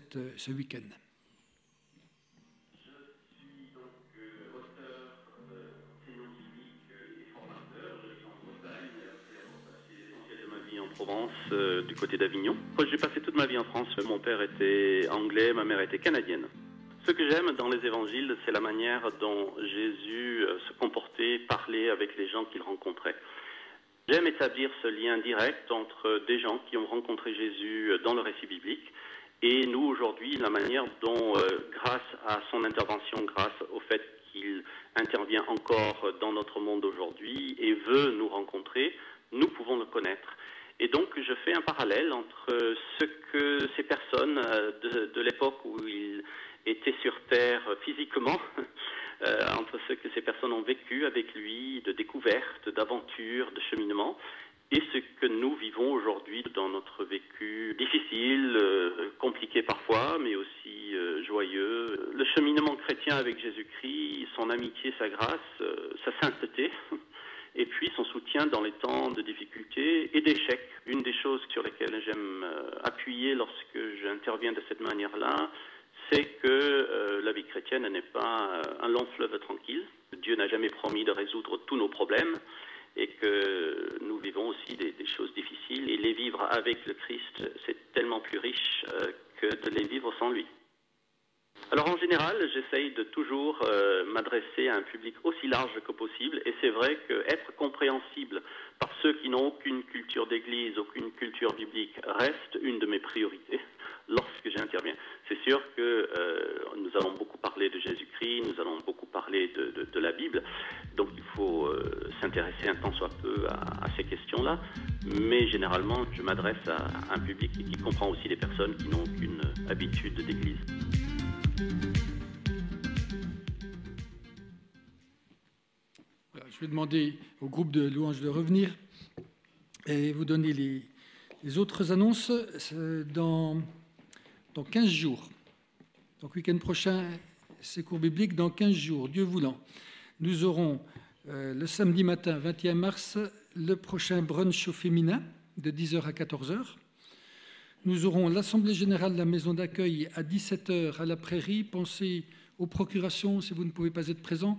week-end. Je suis donc auteur, enseignant civique et formateur. Je suis en Bretagne, après avoir passé l'essentiel de ma vie en Provence, du côté d'Avignon. J'ai passé toute ma vie en France. Mon père était anglais, ma mère était canadienne. Ce que j'aime dans les évangiles, c'est la manière dont Jésus se comportait, parlait avec les gens qu'il rencontrait. J'aime établir ce lien direct entre des gens qui ont rencontré Jésus dans le récit biblique et nous aujourd'hui, la manière dont, grâce à son intervention, grâce au fait qu'il intervient encore dans notre monde aujourd'hui et veut nous rencontrer, nous pouvons le connaître. Et donc, je fais un parallèle entre ce que ces personnes de l'époque où ils étaient sur Terre physiquement, entre ce que ces personnes ont vécu avec lui, de découvertes, d'aventures, de cheminement, et ce que nous vivons aujourd'hui dans notre vécu difficile, compliqué parfois, mais aussi joyeux. Le cheminement chrétien avec Jésus-Christ, son amitié, sa grâce, sa sainteté, et puis son soutien dans les temps de difficulté et d'échecs. Une des choses sur lesquelles j'aime appuyer lorsque j'interviens de cette manière-là, c'est que la vie chrétienne n'est pas un long fleuve tranquille. Dieu n'a jamais promis de résoudre tous nos problèmes et que nous vivons aussi des choses difficiles. Et les vivre avec le Christ, c'est tellement plus riche que de les vivre sans lui. Alors en général, j'essaye de toujours m'adresser à un public aussi large que possible, et c'est vrai qu'être compréhensible par ceux qui n'ont aucune culture d'église, aucune culture biblique, reste une de mes priorités lorsque j'interviens. C'est sûr que nous allons beaucoup parler de Jésus-Christ, nous allons beaucoup parler de la Bible, donc il faut s'intéresser un tant soit peu à ces questions-là, mais généralement je m'adresse à un public qui comprend aussi les personnes qui n'ont aucune habitude d'église. Je vais demander au groupe de louanges de revenir et vous donner les autres annonces dans 15 jours. Donc, week-end prochain, c'est cours biblique dans 15 jours, Dieu voulant. Nous aurons le samedi matin, 21 mars, le prochain brunch au féminin de 10h à 14h. Nous aurons l'Assemblée générale de la maison d'accueil à 17h à la Prairie. Pensez aux procurations si vous ne pouvez pas être présent.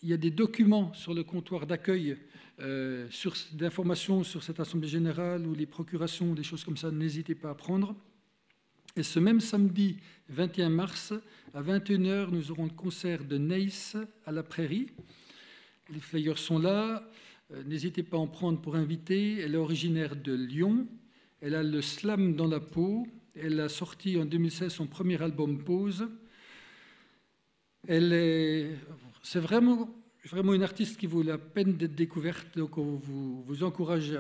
Il y a des documents sur le comptoir d'accueil d'informations sur cette Assemblée générale ou les procurations, des choses comme ça, n'hésitez pas à prendre. Et ce même samedi 21 mars, à 21h, nous aurons le concert de Neis à la Prairie. Les flyers sont là, n'hésitez pas à en prendre pour inviter. Elle est originaire de Lyon, elle a le slam dans la peau, elle a sorti en 2016 son premier album Pause. C'est vraiment une artiste qui vaut la peine d'être découverte, donc on vous encourage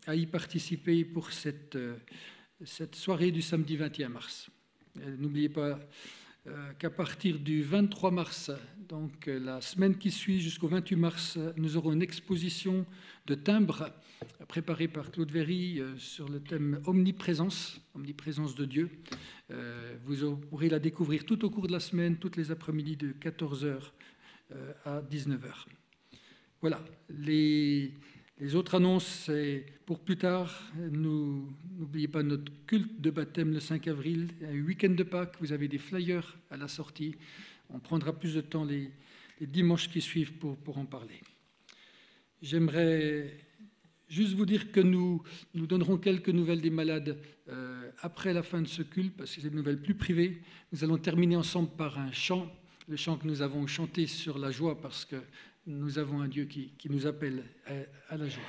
à y participer pour cette soirée du samedi 21 mars. N'oubliez pas qu'à partir du 23 mars, donc la semaine qui suit jusqu'au 28 mars, nous aurons une exposition de timbres préparée par Claude Véry sur le thème omniprésence de Dieu. Vous pourrez la découvrir tout au cours de la semaine, toutes les après-midi de 14h à 19h. Voilà, les autres annonces, c'est pour plus tard. N'oubliez pas notre culte de baptême le 5 avril, un week-end de Pâques. Vous avez des flyers à la sortie. On prendra plus de temps les dimanches qui suivent pour en parler. J'aimerais juste vous dire que nous donnerons quelques nouvelles des malades après la fin de ce culte, parce que c'est des nouvelles plus privées. Nous allons terminer ensemble par un chant, le chant que nous avons chanté sur la joie, parce que nous avons un Dieu qui nous appelle à la joie.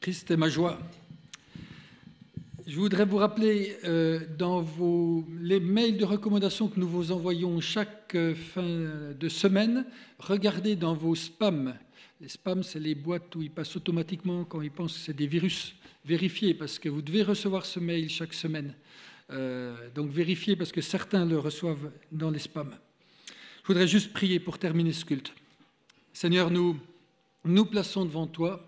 Christ est ma joie. Je voudrais vous rappeler dans les mails de recommandation que nous vous envoyons chaque fin de semaine, regardez dans vos spams. Les spams, c'est les boîtes où ils passent automatiquement quand ils pensent que c'est des virus. Vérifiez, parce que vous devez recevoir ce mail chaque semaine. Donc vérifiez, parce que certains le reçoivent dans les spams. Je voudrais juste prier pour terminer ce culte. Seigneur, nous plaçons devant toi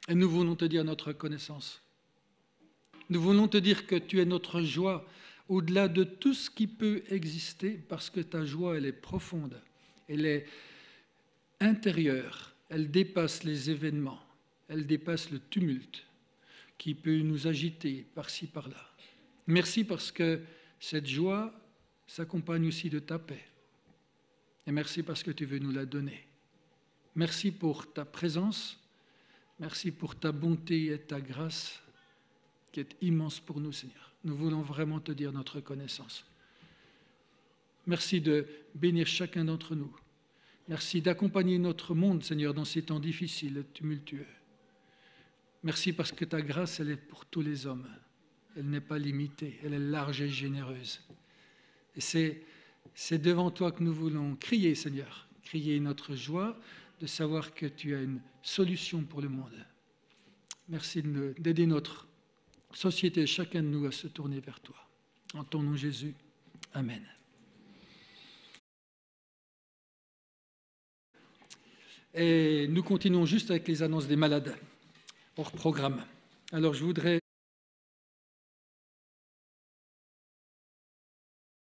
et nous voulons te dire notre reconnaissance. Nous voulons te dire que tu es notre joie au-delà de tout ce qui peut exister, parce que ta joie, elle est profonde, elle est intérieure, elle dépasse les événements, elle dépasse le tumulte qui peut nous agiter par-ci, par-là. Merci parce que cette joie s'accompagne aussi de ta paix. Et merci parce que tu veux nous la donner. Merci pour ta présence, merci pour ta bonté et ta grâce qui est immense pour nous, Seigneur. Nous voulons vraiment te dire notre reconnaissance. Merci de bénir chacun d'entre nous. Merci d'accompagner notre monde, Seigneur, dans ces temps difficiles et tumultueux. Merci parce que ta grâce, elle est pour tous les hommes. Elle n'est pas limitée, elle est large et généreuse. Et c'est devant toi que nous voulons crier, Seigneur, crier notre joie de savoir que tu as une solution pour le monde. Merci d'aider notre société, chacun de nous, à se tourner vers toi. En ton nom, Jésus. Amen. Et nous continuons juste avec les annonces des malades hors programme. Alors je voudrais